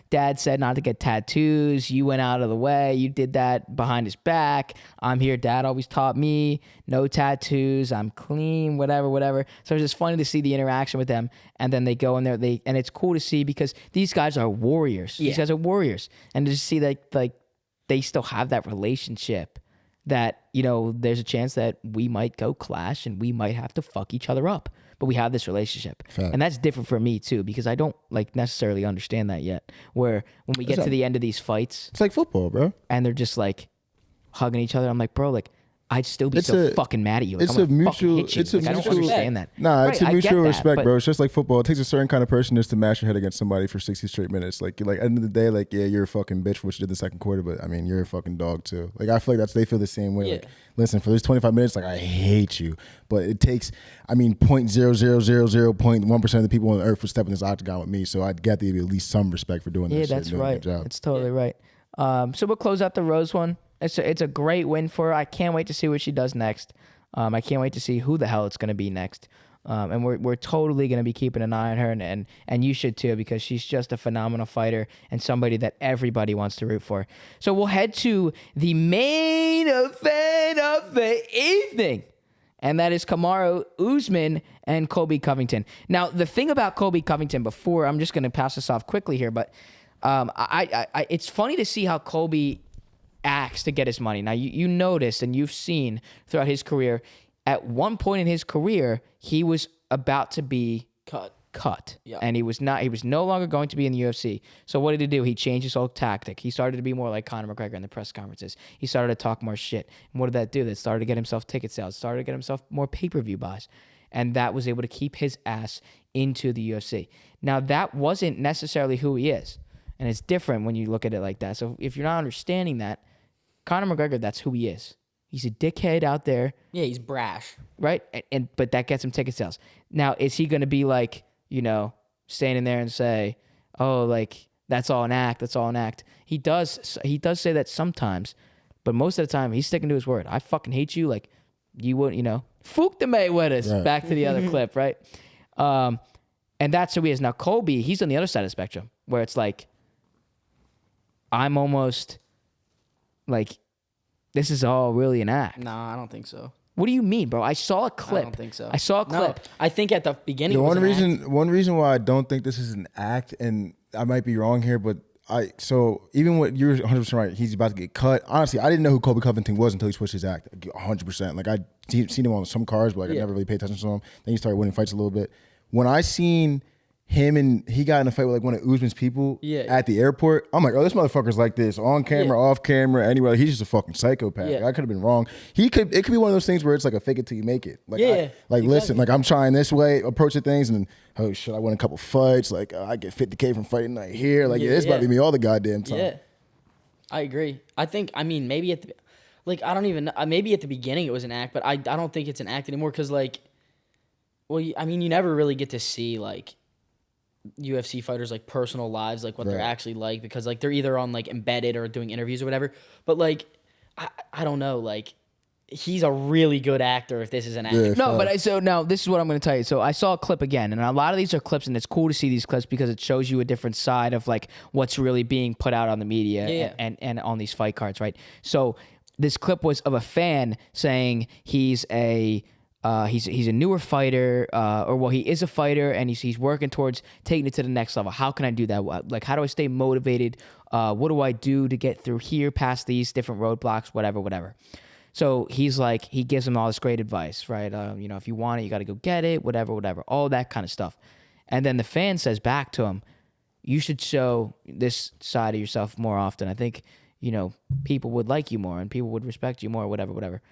Dad said not to get tattoos. You went out of the way. You did that behind his back. I'm here. Dad always taught me no tattoos. I'm clean. Whatever. So it's just funny to see the interaction with them. And then they go in there. And it's cool to see because these guys are warriors. Yeah. These guys are warriors. And to just see that they still have that relationship that, there's a chance that we might go clash and we might have to fuck each other up. But we have this relationship. Fact. And that's different for me too, because I don't necessarily understand that yet. Where when we get to the end of these fights, it's like football, bro. And they're just hugging each other. I'm like, bro, I'd still be fucking mad at you. Like, It's I'm a gonna mutual. fucking hit you. It's a Like, I mutual. don't understand that. Nah, it's Right, a I get mutual that, respect, but- bro. It's just like football. It takes a certain kind of person just to mash your head against somebody for 60 straight minutes. Like at the end of the day, like, yeah, you're a fucking bitch for what you did the second quarter, but I mean, you're a fucking dog too. Like, I feel like they feel the same way. Yeah. Like, listen, for those 25 minutes, like, I hate you, but it takes, I mean, 0.0000.1% of the people on earth for stepping this octagon with me, so I'd get to at least some respect for doing that. Yeah, shit, that's doing right. that job. That's totally right. So we'll close out the Rose one. It's a great win for her. I can't wait to see what she does next. I can't wait to see who the hell it's going to be next. And we're totally going to be keeping an eye on her, and you should too, because she's just a phenomenal fighter and somebody that everybody wants to root for. So we'll head to the main event of the evening, and that is Kamaru Usman and Colby Covington. Now, the thing about Colby Covington, before I'm just going to pass this off quickly here, but it's funny to see how Colby acts to get his money. Now, you noticed and you've seen throughout his career, at one point in his career, he was about to be cut. Yeah. And he was no longer going to be in the UFC. So what did he do? He changed his whole tactic. He started to be more like Conor McGregor in the press conferences. He started to talk more shit. And what did that do? That started to get himself ticket sales, started to get himself more pay-per-view buys. And that was able to keep his ass into the UFC. Now, that wasn't necessarily who he is. And it's different when you look at it like that. So if you're not understanding that, Conor McGregor, that's who he is. He's a dickhead out there. Yeah, he's brash. Right? But that gets him ticket sales. Now, is he going to be like, standing there and say, oh, like, that's all an act, that's all an act? He does say that sometimes, but most of the time, he's sticking to his word. I fucking hate you. Like, you wouldn't, Fuck the Mayweathers. Right. Back to the other clip, right? And that's who he is. Now, Colby, he's on the other side of the spectrum, where it's like, I'm almost... like, this is all really an act. Nah, I don't think so. What do you mean, bro? I saw a clip. I don't think so. I saw a clip. No, I think at the beginning. One reason why I don't think this is an act, and I might be wrong here, but even what you're 100% right, he's about to get cut. Honestly, I didn't know who Colby Covington was until he switched his act. 100%. Like, I'd seen him on some cards, but I never really paid attention to him. Then he started winning fights a little bit. When I seen him and he got in a fight with like one of Usman's people at the airport, I'm like, oh, this motherfucker's like this on camera, off camera, anywhere. He's just a fucking psychopath. Like, I could have been wrong. It could be one of those things where it's like a fake it till you make it. Like, exactly. Listen, like, I'm trying this way, approaching things, and oh shit, I won a couple fights. Like, I get 50K from fighting like here. Like, it's about to be me all the goddamn time. Yeah, I agree. Maybe at the, like, I don't even know. Maybe at the beginning it was an act, but I don't think it's an act anymore because, like, well, you never really get to see, like, UFC fighters like personal lives, like what they're actually like, because like they're either on like embedded or doing interviews or whatever. But like I don't know, like he's a really good actor if this is an actor. No, but so now this is what I'm going to tell you. So I saw a clip again, and a lot of these are clips, and it's cool to see these clips because it shows you a different side of like what's really being put out on the media and on these fight cards, right? So this clip was of a fan saying he's a newer fighter, he is a fighter, and he's working towards taking it to the next level. How can I do that? Like, how do I stay motivated? What do I do to get through here, past these different roadblocks, whatever. So he's like, he gives him all this great advice, right? If you want it, you got to go get it, whatever, all that kind of stuff. And then the fan says back to him, you should show this side of yourself more often. I think, people would like you more and people would respect you more, whatever.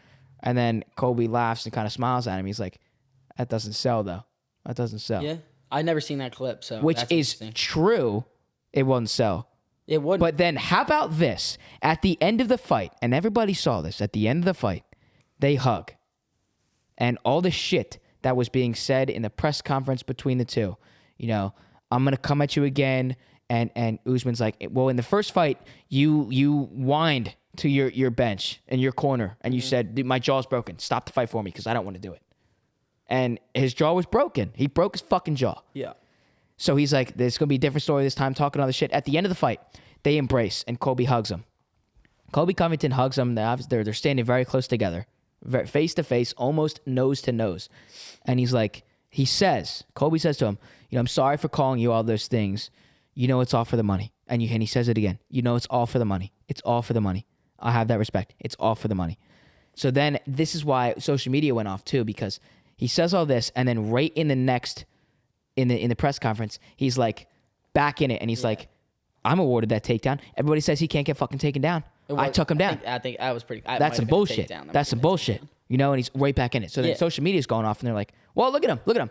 And then Colby laughs and kind of smiles at him. He's like, that doesn't sell, though. That doesn't sell. Yeah. I've never seen that clip. So which is true. It wouldn't sell. It wouldn't. But then how about this? At the end of the fight, and everybody saw this, at the end of the fight, they hug. And all the shit that was being said in the press conference between the two, I'm going to come at you again. And Usman's like, well, in the first fight, you whined to your bench and your corner, and you said, my jaw's broken. Stop the fight for me because I don't want to do it. And his jaw was broken. He broke his fucking jaw. Yeah. So he's like, there's going to be a different story this time, talking all this shit. At the end of the fight, they embrace, and Colby hugs him. Colby Covington hugs him. They're standing very close together, face to face, almost nose to nose. And Colby says to him, I'm sorry for calling you all those things. It's all for the money. And he says it again. It's all for the money. It's all for the money. I have that respect. It's all for the money. So then this is why social media went off too, because he says all this, and then right in the next, in the press conference, he's like back in it, and he's like, I'm awarded that takedown. Everybody says he can't get fucking taken down. I took him down. I think that was pretty. That's some bullshit. That's some bullshit. You know, and he's right back in it. So then social media's going off, and they're like, well, look at him.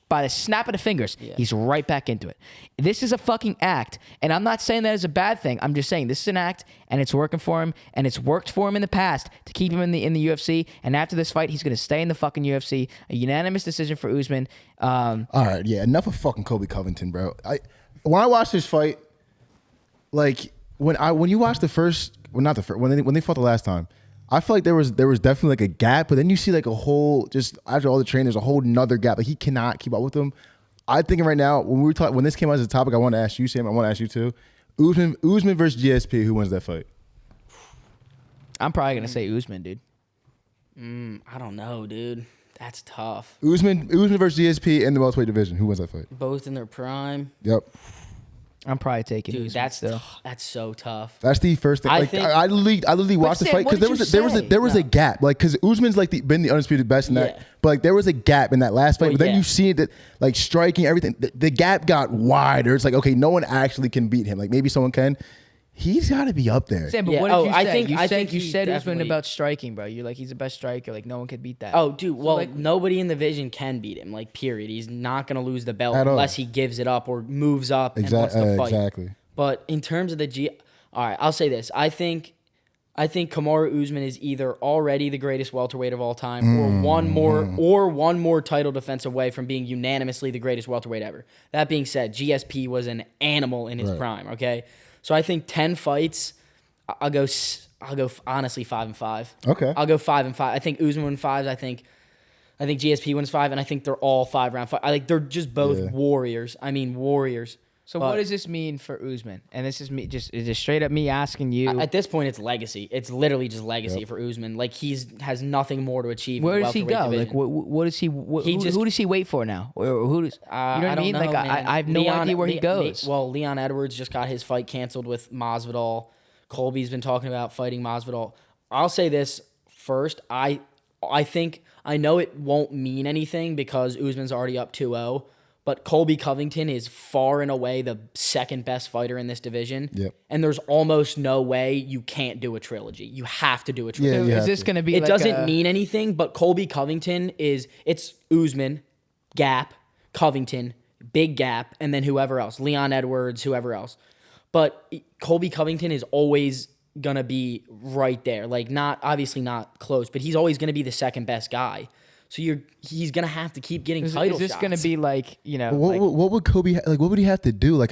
By the snap of the fingers, he's right back into it. This is a fucking act, and I'm not saying that is a bad thing. I'm just saying this is an act, and it's working for him, and it's worked for him in the past to keep him in the UFC. And after this fight, he's gonna stay in the fucking UFC. A unanimous decision for Usman. All right, yeah, enough of fucking Colby Covington, bro. When I watched this fight, like when you watch the first, well, not the first, when they fought the last time. I feel like there was definitely like a gap, but then you see like a whole, just after all the training, there's a whole nother gap. Like he cannot keep up with them. I'm thinking right now, when this came out as a topic, I want to ask you, Sam, I want to ask you too. Usman versus GSP, who wins that fight? I'm probably gonna say Usman, dude. I don't know, dude. That's tough. Usman versus GSP in the welterweight division. Who wins that fight? Both in their prime. Yep. I'm probably taking Dude, Usman that's so tough. That's the first thing. I literally watched the Sam, fight because there was a gap. Like because Usman's like been the undisputed best in that, but like there was a gap in that last fight. But then you see that like striking everything, the gap got wider. It's like okay, no one actually can beat him. Like maybe someone can. He's got to be up there. Sam, but what did you say? I think you said definitely... Usman about striking, bro. You're like he's the best striker. Like no one could beat that. Oh, dude. Well, like, nobody in the division can beat him. Like period. He's not gonna lose the belt At all. unless he gives it up or moves up and wants to fight. Exactly. But in terms of all right, I'll say this. I think Kamaru Usman is either already the greatest welterweight of all time or one more title defense away from being unanimously the greatest welterweight ever. That being said, GSP was an animal in his prime, okay? So I think 10 fights, I'll go honestly 5-5. Okay. I'll go 5-5. I think Usman wins 5. I think GSP wins 5, and I think they're all 5-round fights. I think they're just both warriors. I mean warriors. So what does this mean for Usman? And this is me just straight up me asking you. At this point, it's legacy. It's literally just legacy for Usman. Like has nothing more to achieve. Where does he go? Division. Like what does he? Who does he wait for now? Or who does? You know what I mean? Like I have no idea where he goes. Leon Edwards just got his fight canceled with Masvidal. Colby's been talking about fighting Masvidal. I'll say this first. I think I know it won't mean anything because Usman's already up 2-0. But Colby Covington is far and away the second best fighter in this division. Yep. And there's almost no way you can't do a trilogy. You have to do a trilogy. Is this going to be It doesn't mean anything, but Colby Covington it's Usman, Gap, Covington, big gap, and then whoever else. Leon Edwards, whoever else. But Colby Covington is always going to be right there. Like obviously not close, but he's always going to be the second best guy. So he's gonna have to keep getting title shots. Is this gonna be like what would Kobe like? What would he have to do? Like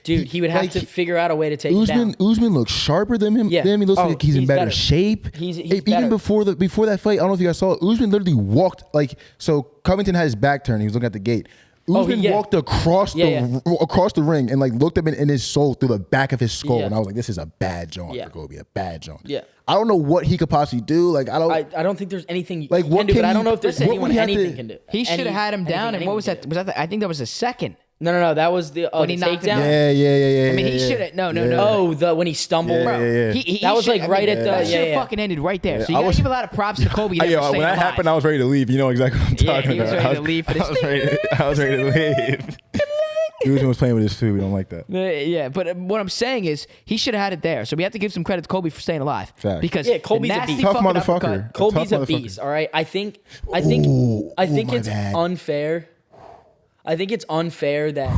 he would have to figure out a way to take Usman. him down. Usman looks sharper than him. Yeah. He looks like he's in better shape. He's even better. before that fight. I don't know if you guys saw it. Usman literally walked like so. Covington had his back turned. He was looking at the gate. Usman walked across the ring and like looked him in his soul through the back of his skull, and I was like, "This is a bad jaunt for Kobe, a bad jaunt." Yeah, I don't know what he could possibly do. Like I don't think there's anything like he can do. But I don't know if there's anyone can do. He should have had him down. And what was that? I think that was the second. No. That was the when he knocked him down. Yeah. I mean, he should have. No. Oh, when he stumbled, bro. That was like right at the. That should have fucking ended right there. So you gotta give a lot of props to Kobe. When that happened, I was ready to leave. You know exactly what I'm talking about. He was ready to leave for this. I was ready to leave. Usman was playing with his food. We don't like that. Yeah, but what I'm saying is he should have had it there. So we have to give some credit to Kobe for staying alive. Fact. Because Colby's a beast. Tough motherfucker. Colby's a beast. All right. I think it's unfair. I think it's unfair that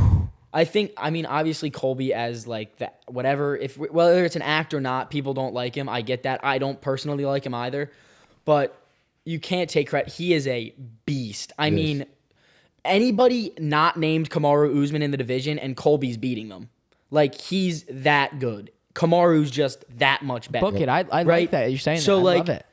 I mean obviously Colby as like that whatever whether it's an act or not, people don't like him. I get that. I don't personally like him either, but you can't take credit. He is a beast. I mean. Anybody not named Kamaru Usman in the division and Colby's beating them. Like, he's that good. Kamaru's just that much better. Book it. I like that. You're saying so that. I love it.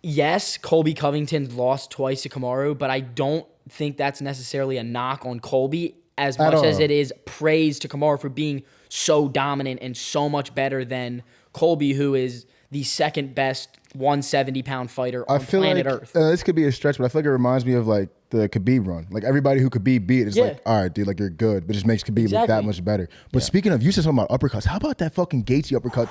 Yes, Colby Covington lost twice to Kamaru, but I don't think that's necessarily a knock on Colby as much as it is praise to Kamaru for being so dominant and so much better than Colby, who is the second best 170-pound fighter on planet Earth. This could be a stretch, but I feel like it reminds me of like the Khabib run. Like everybody who Khabib beat is like, all right, dude, like you're good, but it just makes Khabib look that much better. But speaking of, you said something about uppercuts. How about that fucking Gaethje uppercut?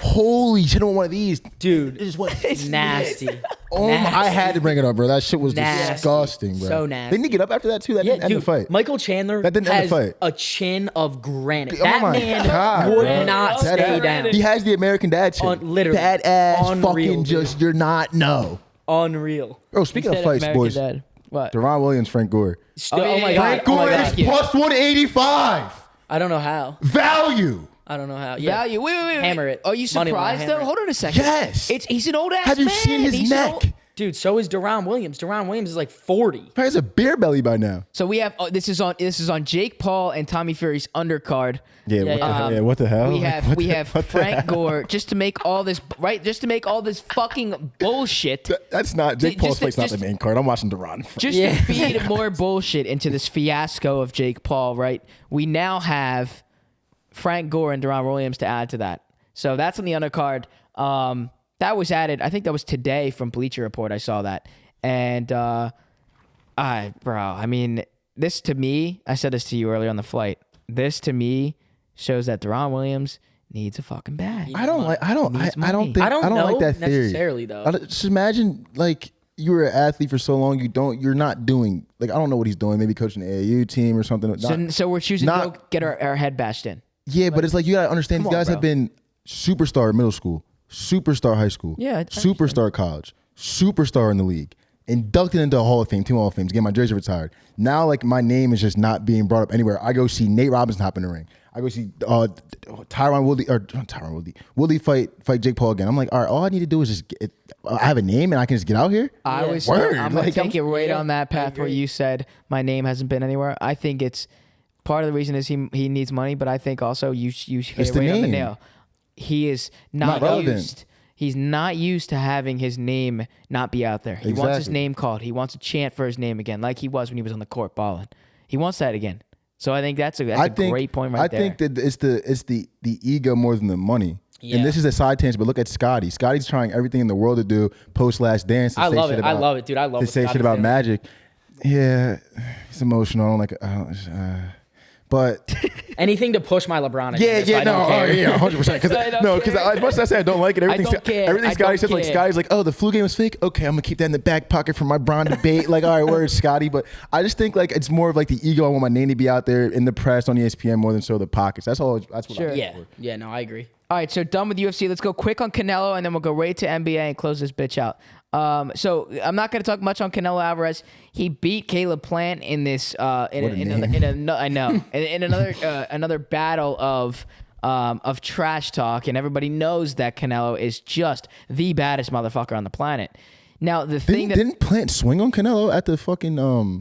Holy shit, on one of these, dude, it just went nasty. Oh my, I had to bring it up, bro. That shit was Nasty. disgusting, bro. So nasty. Didn't he get up after that too? That didn't end the fight. Michael Chandler That didn't end has the fight. a chin of granite. Oh That my man God, would bro. not That stay ass- down. He has the American dad chin. Literally. That ass Unreal, fucking dude. just, you're not, no. Unreal. Bro, speaking of Said fights, American boys. Dad. What? Deron Williams, Frank Gore. Still, Oh, yeah, oh my yeah, god. Frank Oh Gore my is god. plus 185. I don't know how. Value. I don't know how. Yeah. Value. Wait. Hammer it. Are you Money line, surprised hammer though? it. Hold on a second. Yes. He's an old ass Have you man. seen his He's an neck? old- Dude, so is Deron Williams. Deron Williams is like 40. Probably has a beer belly by now. So we have this is on Jake Paul and Tommy Fury's undercard. Yeah, Yeah, what, yeah. The hell? Yeah, what the hell? We have Frank Gore just to make all this fucking bullshit. That's not Jake Paul's fight's not the main card. I'm watching Deron. Just Yeah. to feed more bullshit into this fiasco of Jake Paul, right? We now have Frank Gore and Deron Williams to add to that. So that's on the undercard. That was added. I think that was today from Bleacher Report. I saw that. And, I mean, this to me, I said this to you earlier on the flight. This to me shows that Deron Williams needs a fucking bag. I don't like Needs money. think I don't know like that theory. necessarily, though. Just imagine like you were an athlete for so long, you're not doing like I don't know what he's doing, maybe coaching the AAU team or something. So we're choosing to go get our head bashed in. Yeah, but it's like you gotta understand these Come on, guys have bro. been superstar middle school, superstar high school, Yeah, I superstar college, superstar in the league, inducted into a Hall of Fame, two Hall of Fames, get my jersey retired. Now like my name is just not being brought up anywhere. I go see Nate Robinson hop in the ring. I go see Woodley fight Jake Paul again. I'm like, all right, all I need to do is just I have a name and I can just get out here. I'm Word. going to Like, take it right yeah, on that path where you said my name hasn't been anywhere. I think it's part of the reason is he needs money, but I think also you hit It's it the right on the name. nail. He is Not not relevant. used. He's not used to having his name not be out there. He wants his Exactly. name called. He wants a chant for his name again, like he was when he was on the court balling. He wants that again. So I think that's a great point right there. I think that it's the ego more than the money. Yeah. And this is a side tangent, but look at Scotty. Scotty's trying everything in the world to do post Last Dance. To I say love shit it. I about- love it, dude. I love to what say shit Scotty's about doing. Magic. Yeah, he's emotional. I don't like. But Anything to push my LeBron agenda. yeah, so I don't care. 100%. Because I don't care. as much as I say I don't like it, everything don't care. everything I Scotty don't says, like care. Scotty's like, oh, the flu game was fake. Okay, I'm gonna keep that in the back pocket for my Bron debate. Like, all right, where's Scotty? But I just think like it's more of like the ego. I want my name to be out there in the press on ESPN more than so the pockets. That's all. That's what. Sure. I Yeah. Yeah, no, I agree. All right, so done with UFC. Let's go quick on Canelo, and then we'll go right to NBA and close this bitch out. So I'm not going to talk much on Canelo Alvarez. He beat Caleb Plant in this another battle of trash talk, and everybody knows that Canelo is just the baddest motherfucker on the planet. Now the thing Didn't Plant swing on Canelo at the fucking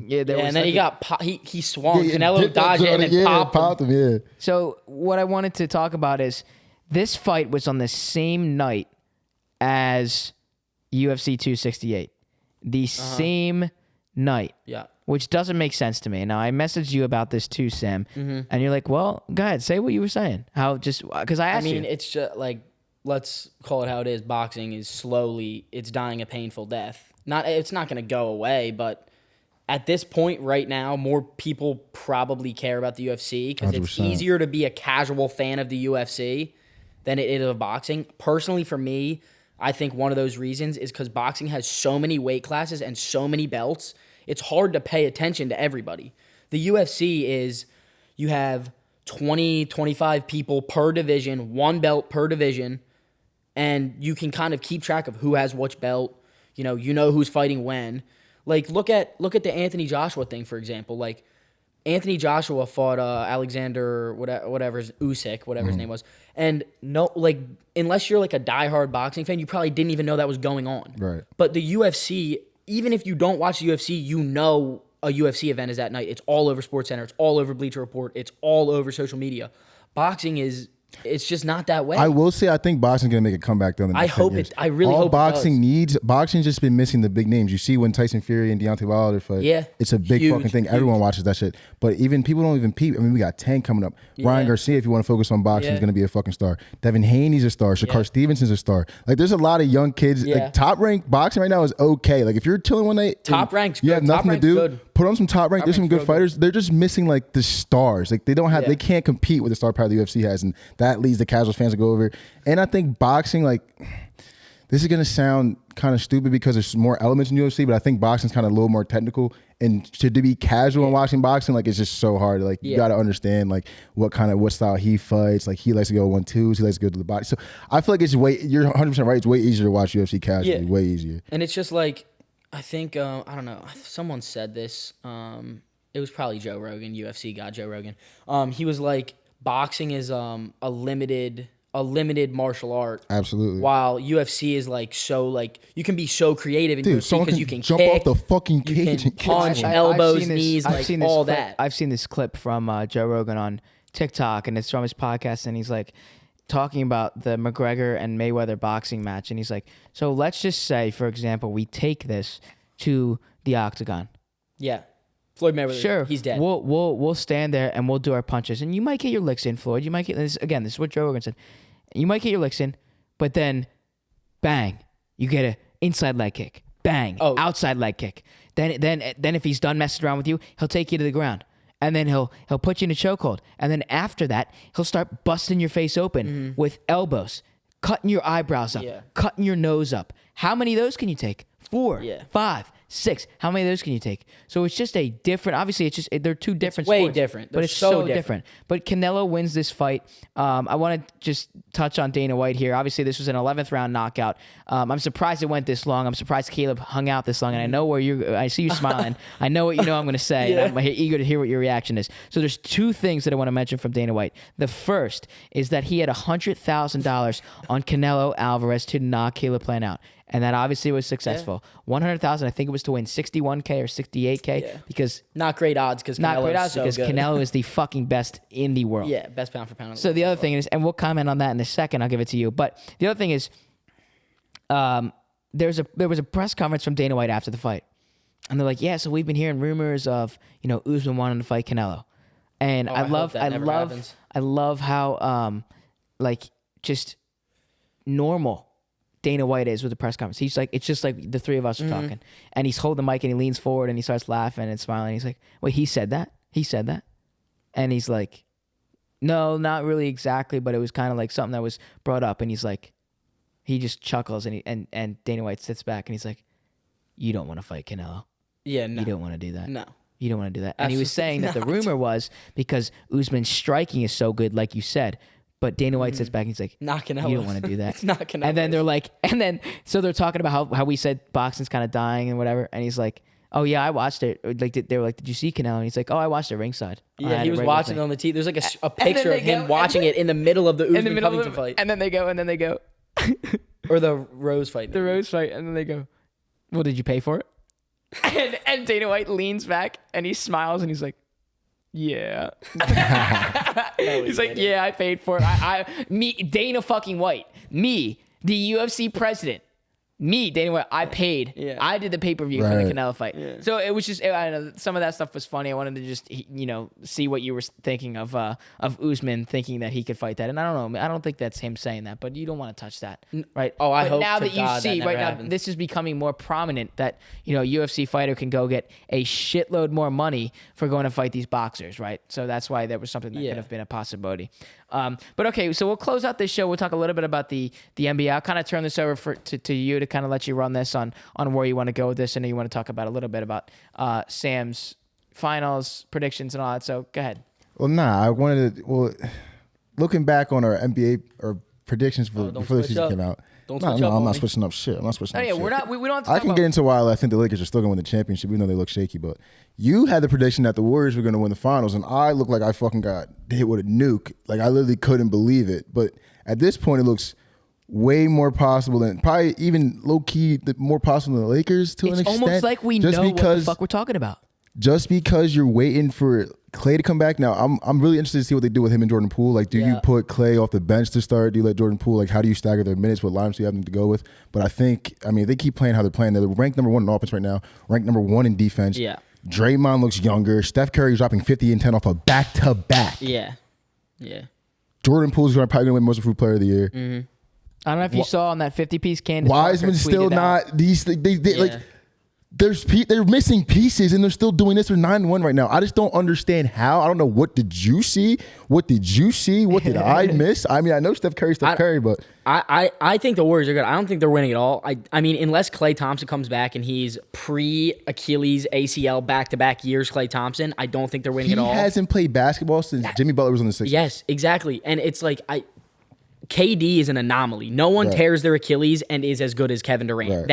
yeah, there Yeah, was and then like he got he swung. yeah, Canelo dipped that dodged it and joint, then yeah, popped him. him. Yeah. So what I wanted to talk about is this fight was on the same night as UFC 268. The same night. Yeah. Which doesn't make sense to me. Now, I messaged you about this too, Sam. And you're like, well, go ahead. Say what you were saying. How just, because I I asked mean, you. it's just like, let's call it how it is. Boxing is it's dying a painful death. It's not going to go away, but at this point right now, more people probably care about the UFC because it's 100%. easier to be a casual fan of the UFC than it is of boxing. Personally, for me, I think one of those reasons is because boxing has so many weight classes and so many belts. It's hard to pay attention to everybody. The UFC is, you have 20, 25 people per division, one belt per division, and you can kind of keep track of who has which belt. You know who's fighting when. Like, look at the Anthony Joshua thing, for example. Like, Anthony Joshua fought Alexander, whatever Usyk, whatever his name was. And no, like, unless you're like a diehard boxing fan, you probably didn't even know that was going on. Right. But the UFC, even if you don't watch the UFC, you know a UFC event is that night. It's all over SportsCenter. It's all over Bleacher Report. It's all over social media. Boxing it's just not that way. I will say I think boxing's gonna make a comeback though. In the I next 10 hope years. it- I really All hope it boxing does. needs. Boxing's just been missing the big names. You see when Tyson Fury and Deontay Wilder fight. Yeah. it's a big Huge, fucking thing. huge. Everyone watches that shit. But even people don't even peep. I mean, we got Tank coming up. Ryan Yeah. Garcia, if you want to focus on boxing, is Yeah. gonna be a fucking star. Devin Haney's a star. Shakar Yeah. Stevenson's a star. Like, there's a lot of young kids. Yeah. Like, top ranked boxing right now is okay. Like, if you're chilling one night, Top and Ranked's you good. have Top nothing to Ranked's do. good. Put on some top rank. There's some Rank's good real good. fighters. They're just missing like the stars. Like, they don't have. Yeah. They can't compete with the star power the UFC has, and that leads the casual fans to go over. And I think boxing, like, this is gonna sound kind of stupid because there's more elements in UFC, but I think boxing's kind of a little more technical. And to be casual in watching boxing, like it's just so hard. Like you got to understand like what style he fights. Like he likes to go 1-2s, he likes to go to the body. So I feel like you're 100% right. It's way easier to watch UFC casually. Way easier. And it's just like, I think I don't know. Someone said this. It was probably Joe Rogan. UFC guy Joe Rogan. He was like, boxing is a limited martial art. Absolutely. While UFC is like so like you can be so creative in Dude, UFC because you can jump kick, off the fucking you cage can and punch, kick. elbows, knees, like all that. I've seen this clip from Joe Rogan on TikTok, and it's from his podcast, and he's like talking about the McGregor and Mayweather boxing match, and he's like, so let's just say, for example, we take this to the octagon. Yeah. Floyd Mayweather, sure, he's dead. We'll stand there and we'll do our punches, and you might get your licks in, Floyd. You might get this again. This is what Joe Rogan said. You might get your licks in, but then, bang, you get a inside leg kick. Bang, outside leg kick. Then if he's done messing around with you, he'll take you to the ground, and then he'll put you in a chokehold, and then after that, he'll start busting your face open with elbows, cutting your eyebrows up, cutting your nose up. How many of those can you take? 4, 5, 6. How many of those can you take? So it's just a different. Obviously, it's just they're two different. Way sports, different, but it's so different. But Canelo wins this fight. I want to just touch on Dana White here. Obviously, this was an 11th round knockout. I'm surprised it went this long. I'm surprised Caleb hung out this long. And I know where you're. I see you smiling. I know what you know I'm going to say. And I'm eager to hear what your reaction is. So there's 2 things that I want to mention from Dana White. The first is that he had $100,000 on Canelo Alvarez to knock Caleb Plant out. And that obviously was successful. $100,000, I think it was to win $61K or $68K because not great odds because Canelo is the fucking best in the world. Yeah, best pound for pound. So the other thing is, and we'll comment on that in a second. I'll give it to you. But the other thing is, there was a press conference from Dana White after the fight, and they're like, "Yeah, so we've been hearing rumors of Usman wanting to fight Canelo," and I love how like just normal Dana White is with the press conference. He's like, it's just like the 3 of us are talking, and he's holding the mic and he leans forward and he starts laughing and smiling. He's like, wait, he said that? And he's like, no, not really exactly, but it was kind of like something that was brought up. And he's like, he just chuckles and Dana White sits back and he's like, you don't want to fight Canelo. Yeah, no. You don't want to do that. No. You don't want to do that. Absolutely and he was saying that the rumor was because Usman's striking is so good, like you said. But Dana White sits back and he's like, not Canelo. You don't want to do that. It's not Canelo. And then they're like, so they're talking about how we said boxing's kind of dying and whatever. And he's like, oh yeah, I watched it. Like they were like, did you see Canelo? And he's like, oh, I watched it ringside. Yeah, he was watching it on the TV. There's like a picture of him watching it in the middle of the Usman Covington fight. And then they go. Or the Rose fight. The Rose fight. And then they go, well, did you pay for it? and Dana White leans back and he smiles and he's like, yeah. He's like, yeah, I paid for it. Me, Dana fucking White. Me, the UFC president. Me, Dana White, I paid. Yeah. I did the pay-per-view for the Canelo fight. Yeah. So it was just, I don't know, some of that stuff was funny. I wanted to just, see what you were thinking of Usman thinking that he could fight that. And I don't know, I don't think that's him saying that, but you don't want to touch that, right? Oh, I hope now to that you God see, that right happens. now, this is becoming more prominent that, a UFC fighter can go get a shitload more money for going to fight these boxers, right? So that's why there was something that could have been a possibility. But okay, so we'll close out this show. We'll talk a little bit about the NBA. I'll kind of turn this over to you to kind of let you run this on where you want to go with this. I know you want to talk about a little bit about Sam's finals predictions and all that. So go ahead. Well, I wanted to. Looking back on our NBA or predictions before the season came out. I'm not switching up shit. I'm not switching up shit. We don't have to I can get into why I think the Lakers are still going to win the championship, even though they look shaky. But you had the prediction that the Warriors were going to win the finals, and I looked like I fucking got hit with a nuke. Like, I literally couldn't believe it. But at this point, it looks way more possible than, probably even low-key, more possible than the Lakers to an extent. It's almost like we know what the fuck we're talking about. Just because you're waiting for Klay to come back. Now, I'm really interested to see what they do with him and Jordan Poole. Like, do you put Klay off the bench to start? Do you let Jordan Poole, like, how do you stagger their minutes? What lineups do you have them to go with? But I think, if they keep playing how they're playing, they're ranked number 1 in offense right now, ranked number 1 in defense. Yeah. Draymond looks younger. Steph Curry's dropping 50 and 10 off a back-to-back. Yeah. Jordan Poole's probably going to win Most Improved Player of the Year. I don't know if you saw on that 50-piece Candace Wiseman's Parker still tweeted not. out. Like, they're missing pieces and they're still doing this. They're 9-1 right now. I just don't understand how. I don't know. What did you see? What did you see? What did I miss? I mean, I know Steph Curry, but I think the Warriors are good. I don't think they're winning at all. I mean, unless Klay Thompson comes back and he's pre-Achilles ACL back-to-back years Klay Thompson, I don't think they're winning at all. He hasn't played basketball since Jimmy Butler was on the Sixers. Yes, exactly. And it's like KD is an anomaly. No one tears their Achilles and is as good as Kevin Durant.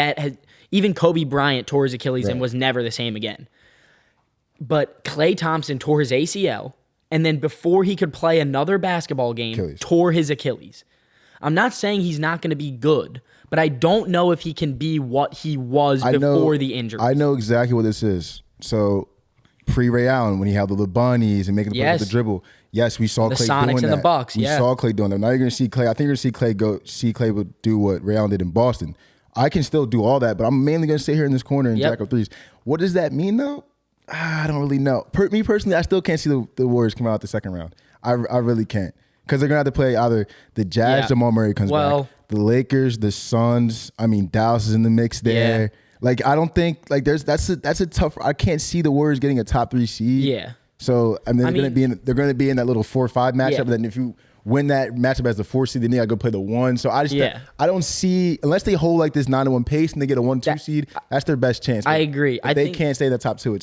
Even Kobe Bryant tore his Achilles and was never the same again. But Klay Thompson tore his ACL, and then before he could play another basketball game, tore his Achilles. I'm not saying he's not going to be good, but I don't know if he can be what he was before the injury. I know exactly what this is. So pre-Ray Allen, when he had the bunnies and making the play with the dribble. Yes, we saw Klay Sonics doing that. and the Bucks. We saw Klay doing that. Now you're going to see Klay. I think you're going to see Klay would do what Ray Allen did in Boston. I can still do all that, but I'm mainly going to sit here in this corner and jack up threes. What does that mean, though? I don't really know. Me personally, I still can't see the Warriors come out the second round. I really can't. Because they're going to have to play either the Jazz, Jamal Murray comes back, the Lakers, the Suns. I mean, Dallas is in the mix there. Yeah. Like, I don't think, like, that's a tough, I can't see the Warriors getting a top 3 seed. Yeah. So, I mean, they're going to be in that little 4-5 matchup, and then if you win that matchup as the 4 seed, then they got to go play the 1. So I don't see, unless they hold like this 9-1 pace and they get a 1-2 seed, that's their best chance. I agree. They can't stay in the top 2.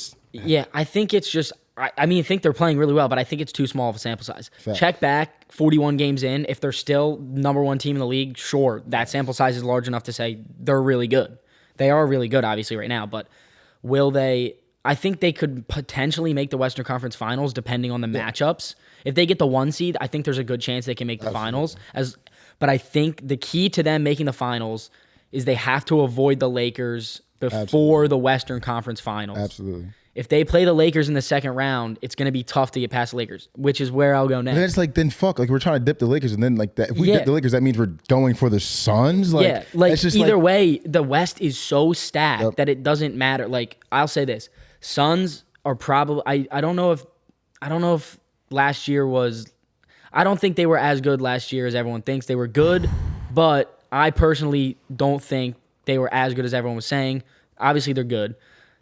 I think it's just, I think they're playing really well, but I think it's too small of a sample size. Fact. Check back 41 games in. If they're still number 1 team in the league, sure, that sample size is large enough to say they're really good. They are really good, obviously, right now, but will they? I think they could potentially make the Western Conference Finals depending on the matchups. If they get the 1 seed, I think there's a good chance they can make the finals. But I think the key to them making the finals is they have to avoid the Lakers before the Western Conference Finals. Absolutely. If they play the Lakers in the second round, it's going to be tough to get past the Lakers, which is where I'll go next. And it's like, then fuck. Like, we're trying to dip the Lakers, and then, like, that. If we dip the Lakers, that means we're going for the Suns? Like, either way, the West is so stacked that it doesn't matter. Like, I'll say this. Suns are probably, I don't know if last year was, I don't think they were as good last year as everyone thinks. They were good, but I personally don't think they were as good as everyone was saying. Obviously, they're good.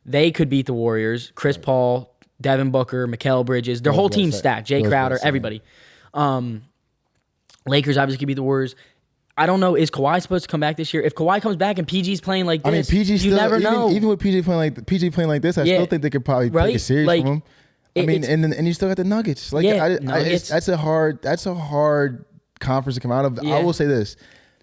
They could beat the Warriors. Chris Paul, Devin Booker, Mikal Bridges. Their whole team's stacked. Jay Crowder, everybody. Lakers obviously could beat the Warriors. I don't know. Is Kawhi supposed to come back this year? If Kawhi comes back and PG's playing like this, you never know. Even with PG playing like this, I still think they could probably take a series from him. I mean, and you still got the Nuggets. Like, that's a hard conference to come out of. I will say this: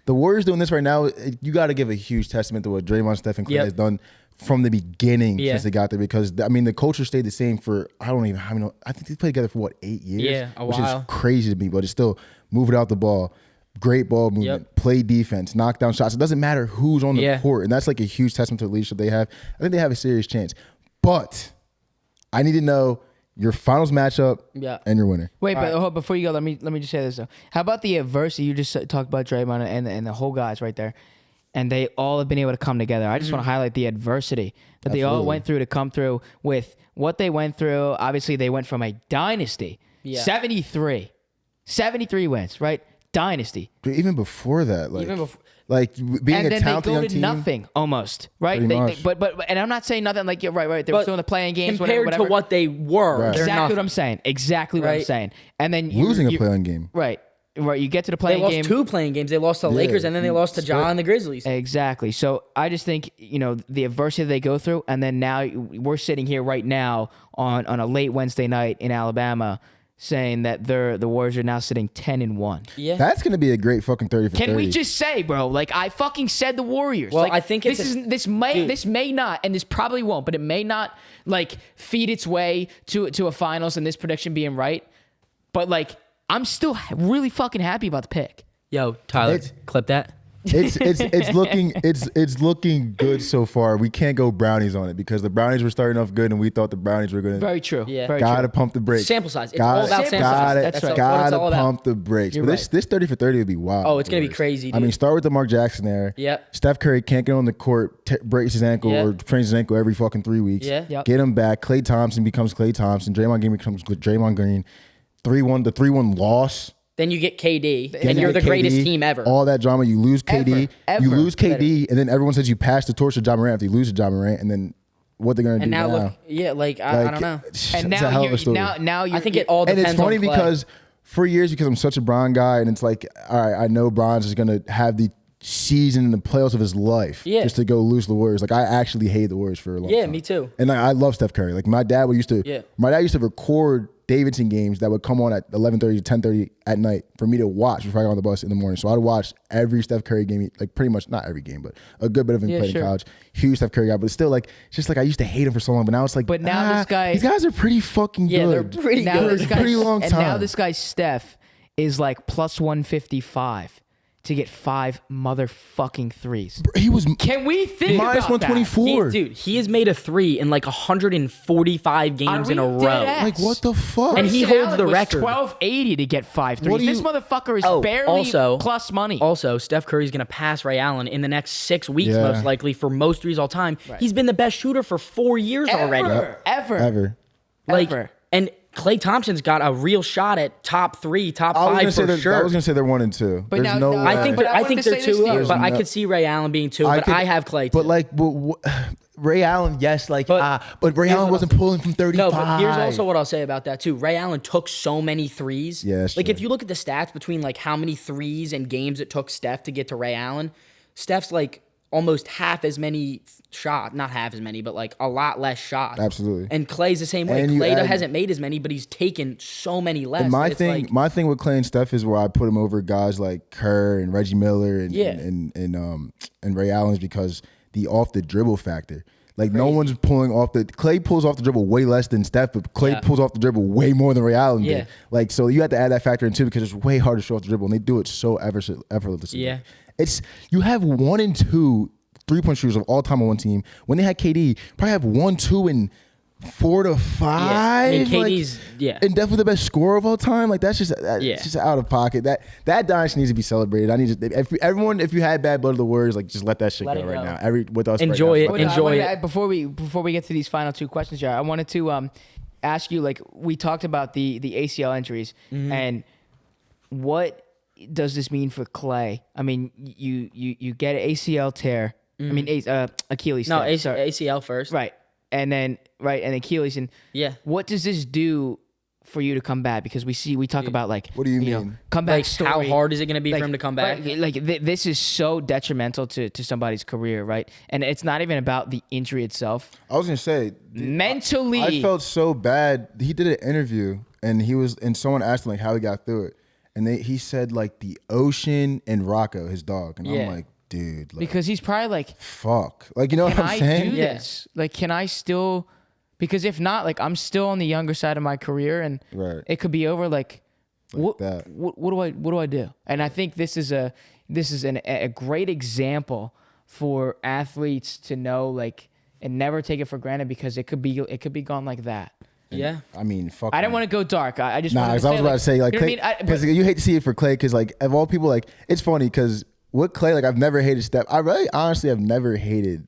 the Warriors doing this right now, you got to give a huge testament to what Draymond, Steph, and Klay has done from the beginning since they got there. Because I mean, the culture stayed the same for I think they played together for 8 years? Yeah, a which while. is crazy to me, but it's still moving out the ball. Great ball movement, play defense, knock down shots. It doesn't matter who's on the court. And that's like a huge testament to the leadership they have. I think they have a serious chance. But I need to know your finals matchup and your winner. Wait, but before you go, let me just say this though. How about the adversity? You just talked about Draymond and the whole guys right there. And they all have been able to come together. I just want to highlight the adversity that they all went through to come through with what they went through. Obviously, they went from a dynasty, 73 wins, right? Dynasty. Dude, even before that, like being and a talented young team. And then they go to nothing almost, right? But and I'm not saying nothing like you're right. They were still in the playing games. Compared to what they were. Exactly what I'm saying. Exactly what I'm saying. And then losing a playing game. Right. You get to the playing game. They lost 2 playing games. They lost to the Lakers, and then they lost to Ja and the Grizzlies. Exactly. So I just think, the adversity they go through, and then now we're sitting here right now on a late Wednesday night in Alabama saying that the Warriors are now sitting 10-1. Yeah. That's going to be a great fucking 30 for 30. Can we just say, bro, like I fucking said the Warriors. Well, like, I think this may not, and this probably won't, but it may not like feed its way to a finals and this prediction being right. But like I'm still really fucking happy about the pick. Yo, Tyler, clip that. It's looking good so far. We can't go brownies on it because the brownies were starting off good and we thought the brownies were going to. Very true. Yeah. Gotta pump the brakes. Sample size. It's all about sample size. That's right. Gotta pump the brakes. You're But this 30 for 30 would be wild. Oh, it's going to be crazy, dude. I mean, start with the Mark Jackson there. Yep. Steph Curry can't get on the court, breaks his ankle or trains his ankle every fucking 3 weeks. Yeah. Yep. Get him back. Klay Thompson becomes Klay Thompson. Draymond Green becomes Draymond Green. 3-1. The 3-1 loss Then you get KD, Then and you you're the get greatest KD, team ever. All that drama, you lose KD, Ever. you lose KD, and then everyone says you pass the torch to John Morant after you lose to John Morant, and then what they're gonna do and now now? look, yeah, like I don't know. It's And a now hell of a you story. now you I think it all And depends it's funny on Clay. because for years, because I'm such a Bron guy, and it's like, all right, I know Bron's is gonna have the season in the playoffs of his life just to go lose the Warriors. Like I actually hate the Warriors for a long time. Yeah, me too. And I love Steph Curry. Like my dad used to record Davidson games that would come on at 11:30 to 10:30 at night for me to watch before I got on the bus in the morning. So I'd watch every Steph Curry game, like pretty much not every game, but a good bit of him played in college. Huge Steph Curry guy, but it's still like it's just like I used to hate him for so long, but now it's like, But now these guys are pretty fucking Yeah, good. they're pretty now good. this guy, pretty long and time. now this guy Steph is like plus 155 to get 5 motherfucking threes. He was Can we think minus about that? 124. He has made a 3 in like 145 games in a Are we row. dead ass? like, what the fuck? And he Grayson holds Allen the was record. 1280 to get 5 threes. What do This you- motherfucker is Oh, barely also- plus money. Also, Steph Curry's going to pass Ray Allen in the next 6 weeks, Yeah. most likely, for most threes all time. Right. He's been the best shooter for 4 years already. Ever. Like, Ever. and Klay Thompson's got a real shot at top 3, top I was 5 gonna say for that, sure. I was gonna say they're 1 and 2. But There's now- no now- way. I think But they're, I I wanted think to they're say this 2 to you. up, but I There's could see Ray Allen being 2, but could- I have Klay too. But like, Ray Allen, yes, like, But but Ray here's Allen what wasn't pulling from 35. No, but here's also what I'll say about that too. Ray Allen took so many threes. Yeah, that's like true. if you look at the stats between like how many threes and games it took Steph to get to Ray Allen, Steph's like almost half as many shots, not half as many, but like a lot less shots. Absolutely. And Clay's the same way. And you Clay add- hasn't made as many, but he's taken so many less. And my that it's thing, like, my thing with Clay and Steph is where I put him over guys like Kerr and Reggie Miller and Yeah. and Ray Allen is because the off the dribble factor. Like no one's pulling off the Clay pulls off the dribble way less than Steph, but Clay Yeah. pulls off the dribble way more than Ray Allen Yeah. did. Like so you have to add that factor in too because it's way harder to show off the dribble and they do it so effortlessly. Yeah. It's you have 1 and 2 3-point shooters of all time on one team. When they had KD, probably have 1, 2, and 4 to 5. I mean, like, KD's and definitely the best scorer of all time. Like that's just it's just out of pocket. That dynasty needs to be celebrated. I need to if you had bad blood of the Warriors, like just let that shit Let go it right go. now. With us, Enjoy right now. it. Enjoy it. Before we get to these final 2 questions, Jared, I wanted to ask you, like, we talked about the ACL injuries and what does this mean for Clay? I mean, you get an ACL tear. I mean, Achilles no, tear. Sorry. ACL first. Right. And then Achilles. And Yeah. what does this do for you to come back? Because we talk about like, What do you know, mean? comeback Like, story. how hard is it going to be for him to come back? This is so detrimental to somebody's career, right? And it's not even about the injury itself. I was gonna say Mentally, I felt so bad. He did an interview and someone asked him like how he got through it, and he said like the ocean and Rocco, his dog, and Yeah. I'm like, dude, like, because he's probably like, fuck, like you know what can I'm I saying? do Yeah. this? Like, can I still? Because if not, like, I'm still on the younger side of my career, and Right. it could be over. Like, what that. do I do? And I think this is a great example for athletes to know, like, and never take it for granted because it could be gone like that. Yeah. I mean, fuck. I didn't man. want to go dark. I just Nah, wanted because to I was about to say like you know what I mean? because you hate to see it for Clay because like of all people like it's funny because with Clay like I've never hated Steph. I really honestly have never hated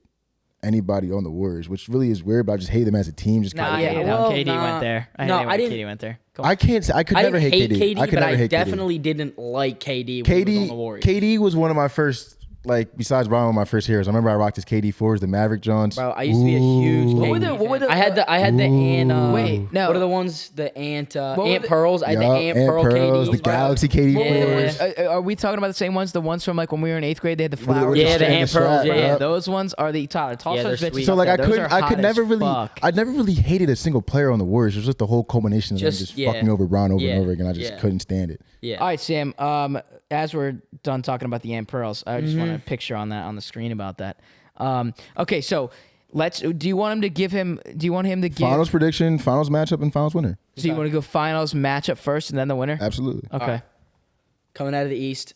anybody on the Warriors, which really is weird. But I just hate them as a team. Just Nah, I kinda- hated well, how KD nah. went there. No, hated I when didn't- KD went there. Go I can't say I could I never didn't hate hate KD, I could but never I hate definitely didn't like KD when he was on the Warriors. KD was one of my first. Like besides Brown, one of my first heroes. I remember I rocked his KD 4s, the Maverick Johns. Bro, I used to be a huge Ooh. KD what were fan. the- I had the ant. Wait, no. What are the ones? The ant were ant the- pearls. I had the Yup, ant Ant pearl Pearls, KD. the Galaxy KD Yeah. 4s. Are we talking about the same ones? The ones from like when we were in 8th grade, they had the With flowers. Yeah, the strap, ant strap, pearls, yeah, Yeah, yeah. those ones are the Tyler. Toss Yeah, those they're bitches. sweet. So like up I there. Those couldn't, are I could hot never as really, fuck. I never really hated a single player on the Warriors. It was just the whole culmination of them just yeah. fucking over Brown over Yeah. and over again. I just Yeah. couldn't stand it. Yeah. All right, Sam. As we're done talking about the Ant Pearls, I just want a picture on the screen about that. Okay, so do you want him to give? Finals prediction, finals matchup, and finals winner. So you want to go finals matchup first and then the winner? Absolutely. Okay. Coming out of the East,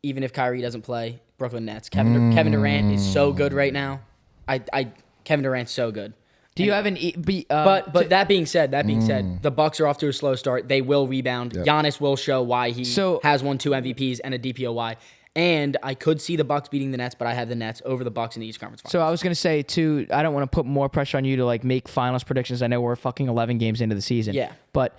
even if Kyrie doesn't play, Brooklyn Nets. Kevin Durant is so good right now. Kevin Durant's so good. Do you have an But that being said, the Bucks are off to a slow start. They will rebound. Yep. Giannis will show why he So- has won 2 MVPs and a DPOY. And I could see the Bucks beating the Nets, but I have the Nets over the Bucks in the East Conference Finals. So I was gonna say too. I don't want to put more pressure on you to like make finals predictions. I know we're fucking 11 games into the season. Yeah. But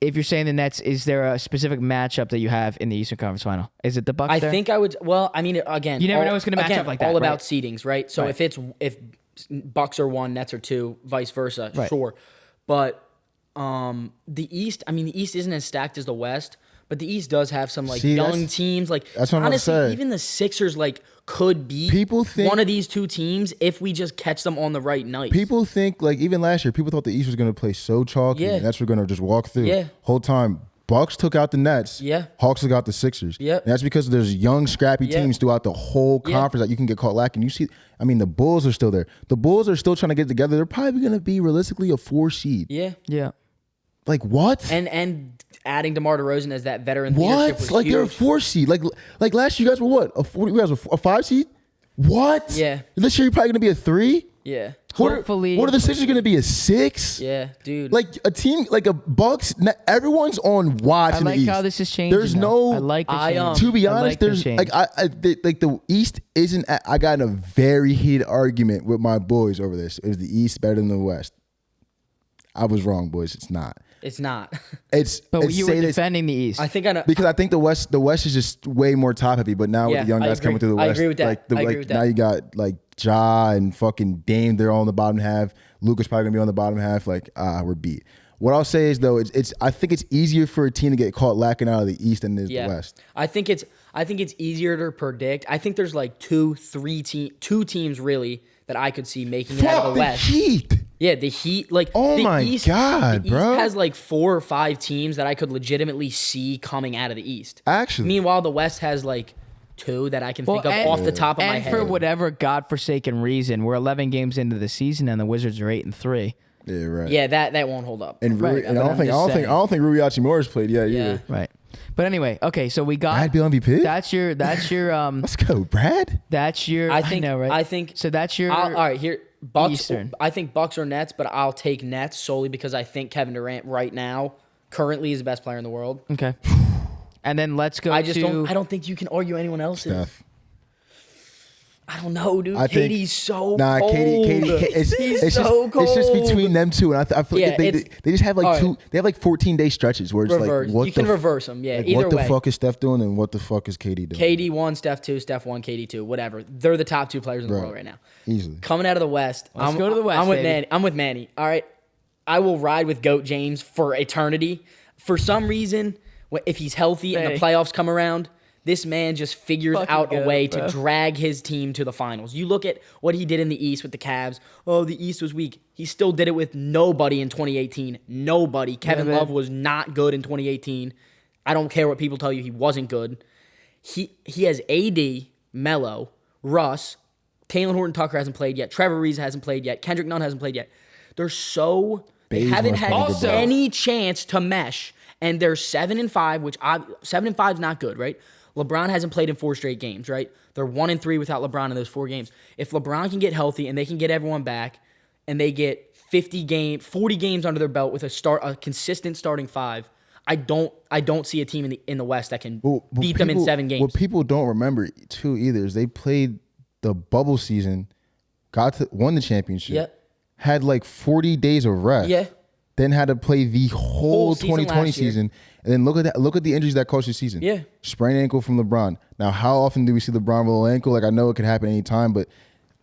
if you're saying the Nets, is there a specific matchup that you have in the Eastern Conference Final? Is it the Bucks? I there? think I would. Well, I mean, again, You never know what's gonna match up like that, All about right? seedings, right? So Right. if Bucks are 1, Nets are 2, vice versa, Right. sure. But the East, I mean, the East isn't as stacked as the West, but the East does have some like See, young that's- teams. Like that's what I'm about to honestly, say. even the Sixers like could beat People think- one of these two teams if we just catch them on the right night. People think like even last year, people thought the East was going to play so chalky, Yeah. and that's we're going to just walk through. Yeah. Whole time, Bucks took out the Nets. Yeah. Hawks took out the Sixers. Yep. And that's because there's young, scrappy Yeah. teams throughout the whole Yeah. conference that you can get caught lacking. You see, I mean, the Bulls are still there. The Bulls are still trying to get together. They're probably going to be realistically a 4 seed. Yeah, Yeah. Like what? and adding DeMar DeRozan as that veteran leadership What? was Like they're a huge. 4 seed. Like last year, you guys were what? You guys were a 5 seed? What? Yeah. This year, you're probably going to be a 3. Yeah, Hopefully- What are the Sixers going to be? A 6? yeah, dude. Like a team, like a Bucks. Everyone's on watch. I in like the East. how this is changing. There's though. no. I like the I, change. To be I honest, like the there's change. like like the East isn't. I got in a very heated argument with my boys over this. Is the East better than the West? I was wrong, boys. It's not. it's not. It's. But it's you were say this- defending the East. I think I know. because I think the West is just way more top heavy. But now Yeah, with the young I guys agree. coming through the I West, agree with that. like I agree with now that. you got like Ja and fucking Dame. They're all in the bottom half. Luka's probably gonna be on the bottom half. Like we're beat. What I'll say is though, it's I think it's easier for a team to get caught lacking out of the East than it is the West. I think it's easier to predict. I think there's like two teams really that I could see making it out Fuck of the the West. Heat. Yeah, the Heat. Like, Oh the my East, God, the bro. East has like 4 or 5 teams that I could legitimately see coming out of the East. Actually. Meanwhile, the West has like 2 that I can think of off the top of my head. And for whatever godforsaken reason, we're 11 games into the season and the Wizards are 8-3. Yeah, right. Yeah, that won't hold up. And, Right, and but I I'm don't just think Rui Hachimura's played yet Yeah. either. Right. But anyway, okay, so we got Brad Beal MVP. that's your Let's go, Brad. that's your I think know, right? I think so that's your all right, here Bucks. Eastern. I think Bucks or Nets, but I'll take Nets solely because I think Kevin Durant right now currently is the best player in the world. Okay. And then let's go I just to I don't think you can argue anyone else's. Steph. I don't know, dude. I think- KD's so Nah, cold. Katie, He's it's so just cold. it's just between them two, and I feel Yeah, like it's- they just have like all right. 2. They have like 14-day stretches where it's Reverse. like what You can the reverse them. Yeah, like, either what the way. fuck is Steph doing and what the fuck is KD doing? KD 1, Steph 2, Steph 1, KD 2, whatever. They're the top 2 players in the Right. world right now. Easily. Coming out of the West, Let's go to the West, I'm with baby. Manny. I'm with Manny. All right, I will ride with Goat James for eternity. For some reason, if he's healthy and Hey. the playoffs come around, this man just figures Fucking out a goat, way bro. to drag his team to the finals. You look at what he did in the East with the Cavs. Oh, the East was weak. He still did it with nobody in 2018. Nobody. Kevin man. Love was not good in 2018. I don't care what people tell you. He wasn't good. He has AD, Melo, Russ, Taylor Horton Tucker hasn't played yet. Trevor Reeves hasn't played yet. Kendrick Nunn hasn't played yet. They haven't must had be good, bro. any chance to mesh. And they're 7-5, which 7-5 is not good, right? LeBron hasn't played in 4 straight games, right? They're 1-3 without LeBron in those 4 games. If LeBron can get healthy and they can get everyone back, and they get 40 games under their belt with a consistent starting 5, I don't see a team in the West that can beat them in 7 games. What people don't remember too either is they played the bubble season, won the championship, Yeah. had like 40 days of rest. Yeah. Then had to play the whole season 2020 last year. season. And then look at that. Look at the injuries that cost the season. Yeah. Sprained ankle from LeBron. Now, how often do we see LeBron with a low ankle? Like, I know it could happen anytime, but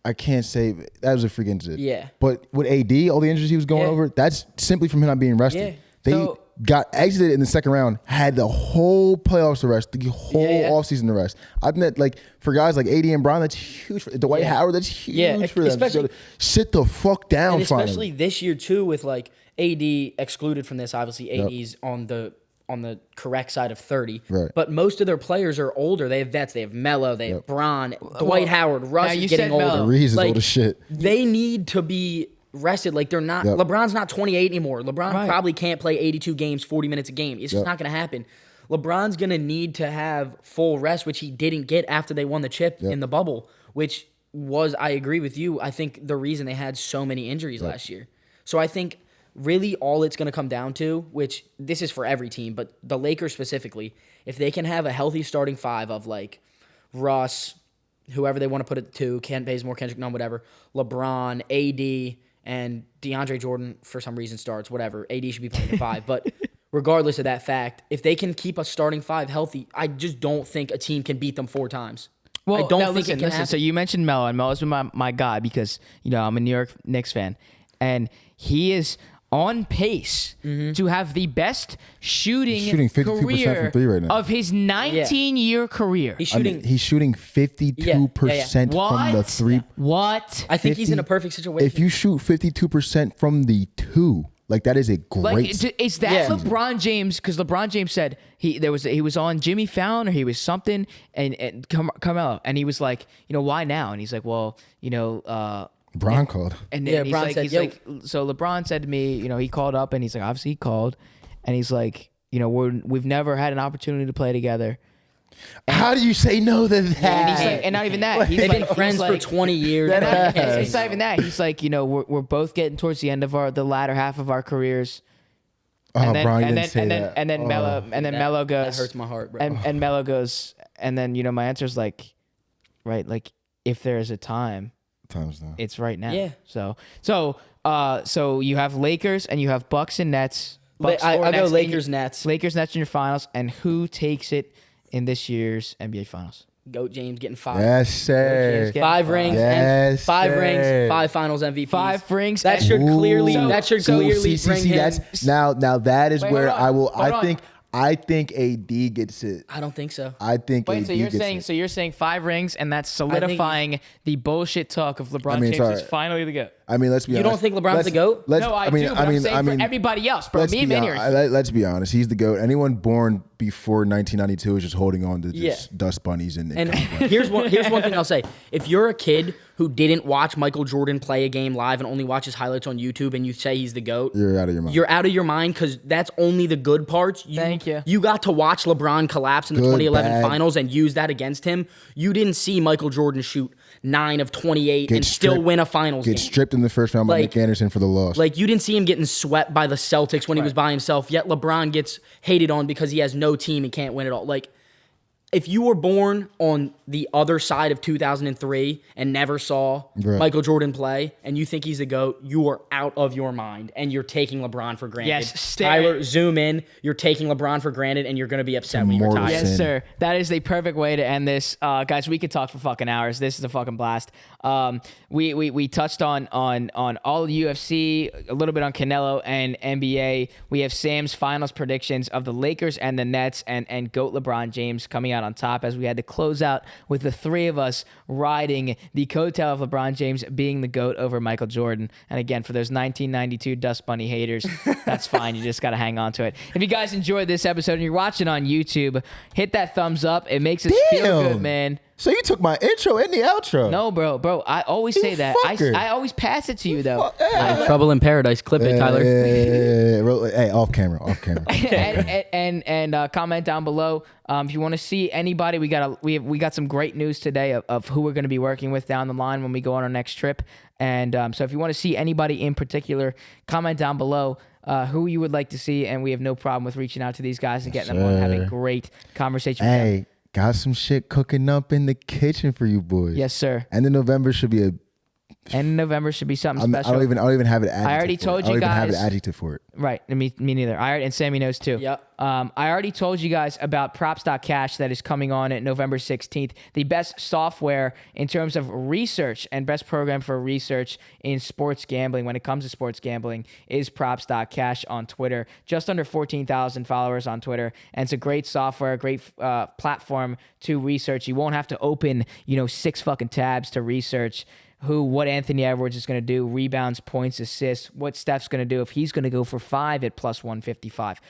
I can't say that was a freak incident. Yeah. But with AD, all the injuries he was going Yeah. over, that's simply from him not being rested. Yeah. They So- got exited in the second round, had the whole playoffs to rest, the whole Yeah. offseason to rest. I think that, like, for guys like AD and Brown, that's huge. Dwight Yeah. Howard, that's huge Yeah, for them. especially- Sit the fuck down, And especially finally. this year too, with like AD excluded from this. Obviously, AD's on the correct side of 30. Right. But most of their players are older. They have vets. They have Melo. They have Braun. Dwight Howard. Russ now you is getting said Melo. older. Reeves is Like, old as shit. They need to be rested. Like they're not. Yep. LeBron's not 28 anymore. LeBron Right. probably can't play 82 games, 40 minutes a game. It's just not going to happen. LeBron's going to need to have full rest, which he didn't get after they won the chip in the bubble, which was, I agree with you, I think the reason they had so many injuries last year. So I think really all it's going to come down to, which this is for every team, but the Lakers specifically, if they can have a healthy starting 5 of like Russ, whoever they want to put it to, Kent Bazemore, Kendrick Nunn, whatever, LeBron, AD, and DeAndre Jordan for some reason starts, whatever. AD should be playing the 5. But regardless of that fact, if they can keep a starting 5 healthy, I just don't think a team can beat them 4 times. Well, I don't now think it can happen. So you mentioned Melo, and Melo's been my guy because, I'm a New York Knicks fan. And he is on pace to have the best shooting 52% career from three right now. of his 19-year career. He's shooting. He's shooting 52% from the three. What? I think he's in a perfect situation. If you shoot 52% from the 2, like that is a great. Like, is that LeBron James? Because LeBron James said he was on Jimmy Fallon or he was something, and Carmelo, and he was like, why now? And he's like, well, Bron called. And Yeah, he's Bron like, said, so LeBron said to me, he called up, and he's like, obviously he called, and he's like, we've never had an opportunity to play together. How do you say no to that? And he's like, and not even that. He's They've like, been friends for 20 years. It's not even that. He's like, we're both getting towards the end of the latter half of our careers. Brian didn't say that. And then Melo goes. That hurts my heart, bro. And Melo goes, and then my answer's like, right, like if there is a time, Times now. it's right now. Yeah. So you have Lakers and you have Bucks and Nets. I'll go Lakers, Nets. Lakers, Nets in your finals, and who takes it in this year's NBA Finals? Goat James getting 5. Yes, sir. 5 rings. Yes, 5 sir. rings. 5 Finals MVPs. 5 rings. That should clearly. That should clearly bring him. That's now that is Wait, where hold on, I will. hold on. I think AD gets it. I don't think so. I think Wait, AD so you're gets saying it. 5 rings, and that's solidifying the bullshit talk of LeBron James sorry. is finally the GOAT. I mean, let's be honest. You don't think LeBron's the GOAT? No, I do. But I'm saying for everybody else, bro. Me and Manny are. Let's be honest. He's the GOAT. Anyone born before 1992 is just holding on to just dust bunnies and here's one thing I'll say. If you're a kid who didn't watch Michael Jordan play a game live and only watches highlights on YouTube and you say he's the GOAT, you're out of your mind. You're out of your mind because that's only the good parts. Thank you. You got to watch LeBron collapse in the 2011 finals and use that against him. You didn't see Michael Jordan shoot 9 of 28 and still win a finals game. Get stripped in the first round by Nick Anderson for the loss. Like, you didn't see him getting swept by the Celtics when he was by himself, yet LeBron gets hated on because he has no team and can't win it all. Like, if you were born on the other side of 2003 and never saw Michael Jordan play and you think he's the GOAT, you are out of your mind and you're taking LeBron for granted. Yes, Tyler, zoom in. You're taking LeBron for granted and you're going to be upset when he retires. Yes, sir. That is the perfect way to end this. Guys, we could talk for fucking hours. This is a fucking blast. We touched on all the UFC, a little bit on Canelo and NBA. We have Sam's finals predictions of the Lakers and the Nets and GOAT LeBron James coming out on top as we had to close out with the 3 of us riding the coattail of LeBron James being the GOAT over Michael Jordan. And again, for those 1992 Dust Bunny haters, that's fine. You just got to hang on to it. If you guys enjoyed this episode and you're watching on YouTube, hit that thumbs up. It makes us feel good, man. So you took my intro and the outro. No, bro. I always say that. I always pass it to you, though. Trouble in Paradise. Clip it, Tyler. Hey, off camera. and comment down below if you want to see anybody. We got some great news today of who we're going to be working with down the line when we go on our next trip. And so if you want to see anybody in particular, comment down below who you would like to see, and we have no problem with reaching out to these guys and getting them on, having a great conversation with them. Got some shit cooking up in the kitchen for you boys. Yes, sir. End of November should be something special. I don't even have an adjective. I already told you guys. I don't even have an adjective for it. Right. Me neither. And Sammy knows too. Yep. I already told you guys about props.cash that is coming on at November 16th. The best software in terms of research and best program for research in sports gambling when it comes to sports gambling is props.cash on Twitter. Just under 14,000 followers on Twitter. And it's a great software, great platform to research. You won't have to open, 6 fucking tabs to research what Anthony Edwards is going to do, rebounds, points, assists, what Steph's going to do if he's going to go for 5 at plus 155.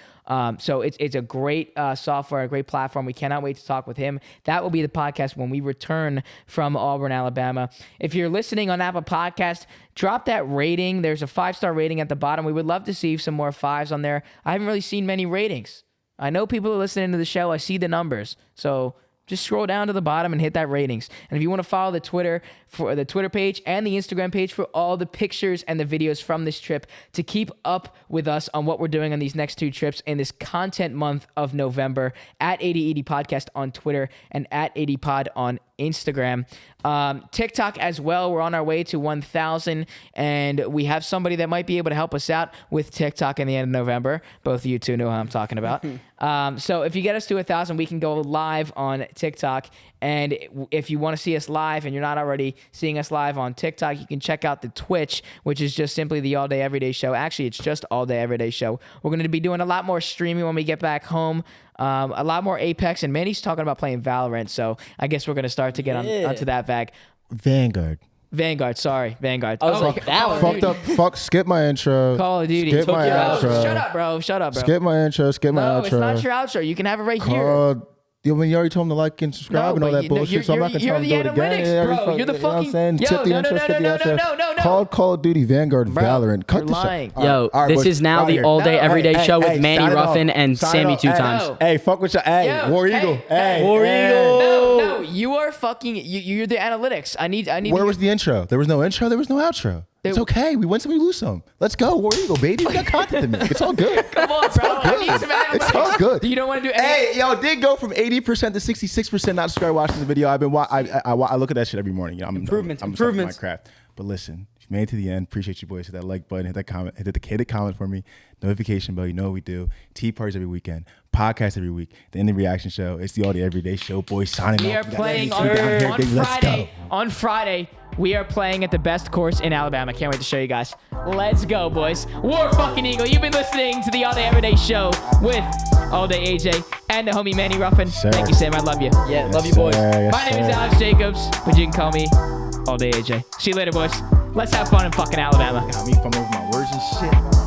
So it's a great software, a great platform. We cannot wait to talk with him. That will be the podcast when we return from Auburn, Alabama. If you're listening on Apple Podcast, drop that rating. There's a 5-star rating at the bottom. We would love to see some more 5s on there. I haven't really seen many ratings. I know people are listening to the show. I see the numbers. So just scroll down to the bottom and hit that ratings. And if you want to follow the Twitter page and the Instagram page for all the pictures and the videos from this trip to keep up with us on what we're doing on these next 2 trips in this content month of November, at 8080 Podcast on Twitter and at 80pod on Instagram. TikTok as well. We're on our way to 1,000, and we have somebody that might be able to help us out with TikTok in the end of November. Both of you two know who I'm talking about. So if you get us to 1,000, we can go live on TikTok. And if you want to see us live and you're not already seeing us live on TikTok, you can check out the Twitch, which is just simply the All Day Everyday Show. Actually, it's just All Day Everyday Show. We're going to be doing a lot more streaming when we get back home. A lot more Apex, and Manny's talking about playing Valorant, so I guess we're going to start to get onto that bag. Vanguard, sorry. Vanguard. I was like, Fucked up. Skip my intro. Call of Duty. Skip my outro. Shut up, bro. Skip my intro. Skip my outro. No, it's not your outro. You can have it right here. You already told him to like and subscribe and all that bullshit, so I'm not going to tell him to do it again. Bro. You're the fucking... You know what I'm saying? Tip the intro, skip the outro. No. Call of Duty, Vanguard, Valorant. Cut the lying. shit. Yo, this is now the All Day Everyday Show with Manny Ruffin and Sammy 2 times. Hey, fuck with your... Hey, War Eagle. Hey, War Eagle. No, you are fucking... You're the analytics. I need... Where was the intro? There was no intro. There was no outro. It's okay. We win some, we lose some. Let's go, War Eagle, baby. We got content to make. It's all good. Come on, bro. I need some analytics. It's all good. You don't want to do any... Hey, yo, did go from 80% to 66% not subscribed watching the video. I look at that shit every morning. You know, Improvements. I'm my craft. But listen, if you made it to the end, appreciate you boys. Hit that like button, hit that comment, hit the comment for me. Notification bell, you know what we do. Tea parties every weekend, podcast every week. The Indie Reaction Show. It's the All Day Everyday Show, boys. Signing off. We are playing on Friday. We are playing at the best course in Alabama. Can't wait to show you guys. Let's go, boys. War fucking Eagle. You've been listening to the All Day Everyday Show with All Day AJ and the homie Manny Ruffin. Sir. Thank you, Sam. I love you. Yeah, love you, boys. My name is Alex Jacobs, but you can call me All Day AJ. See you later, boys. Let's have fun in fucking Alabama. Got me fumbling with my words and shit.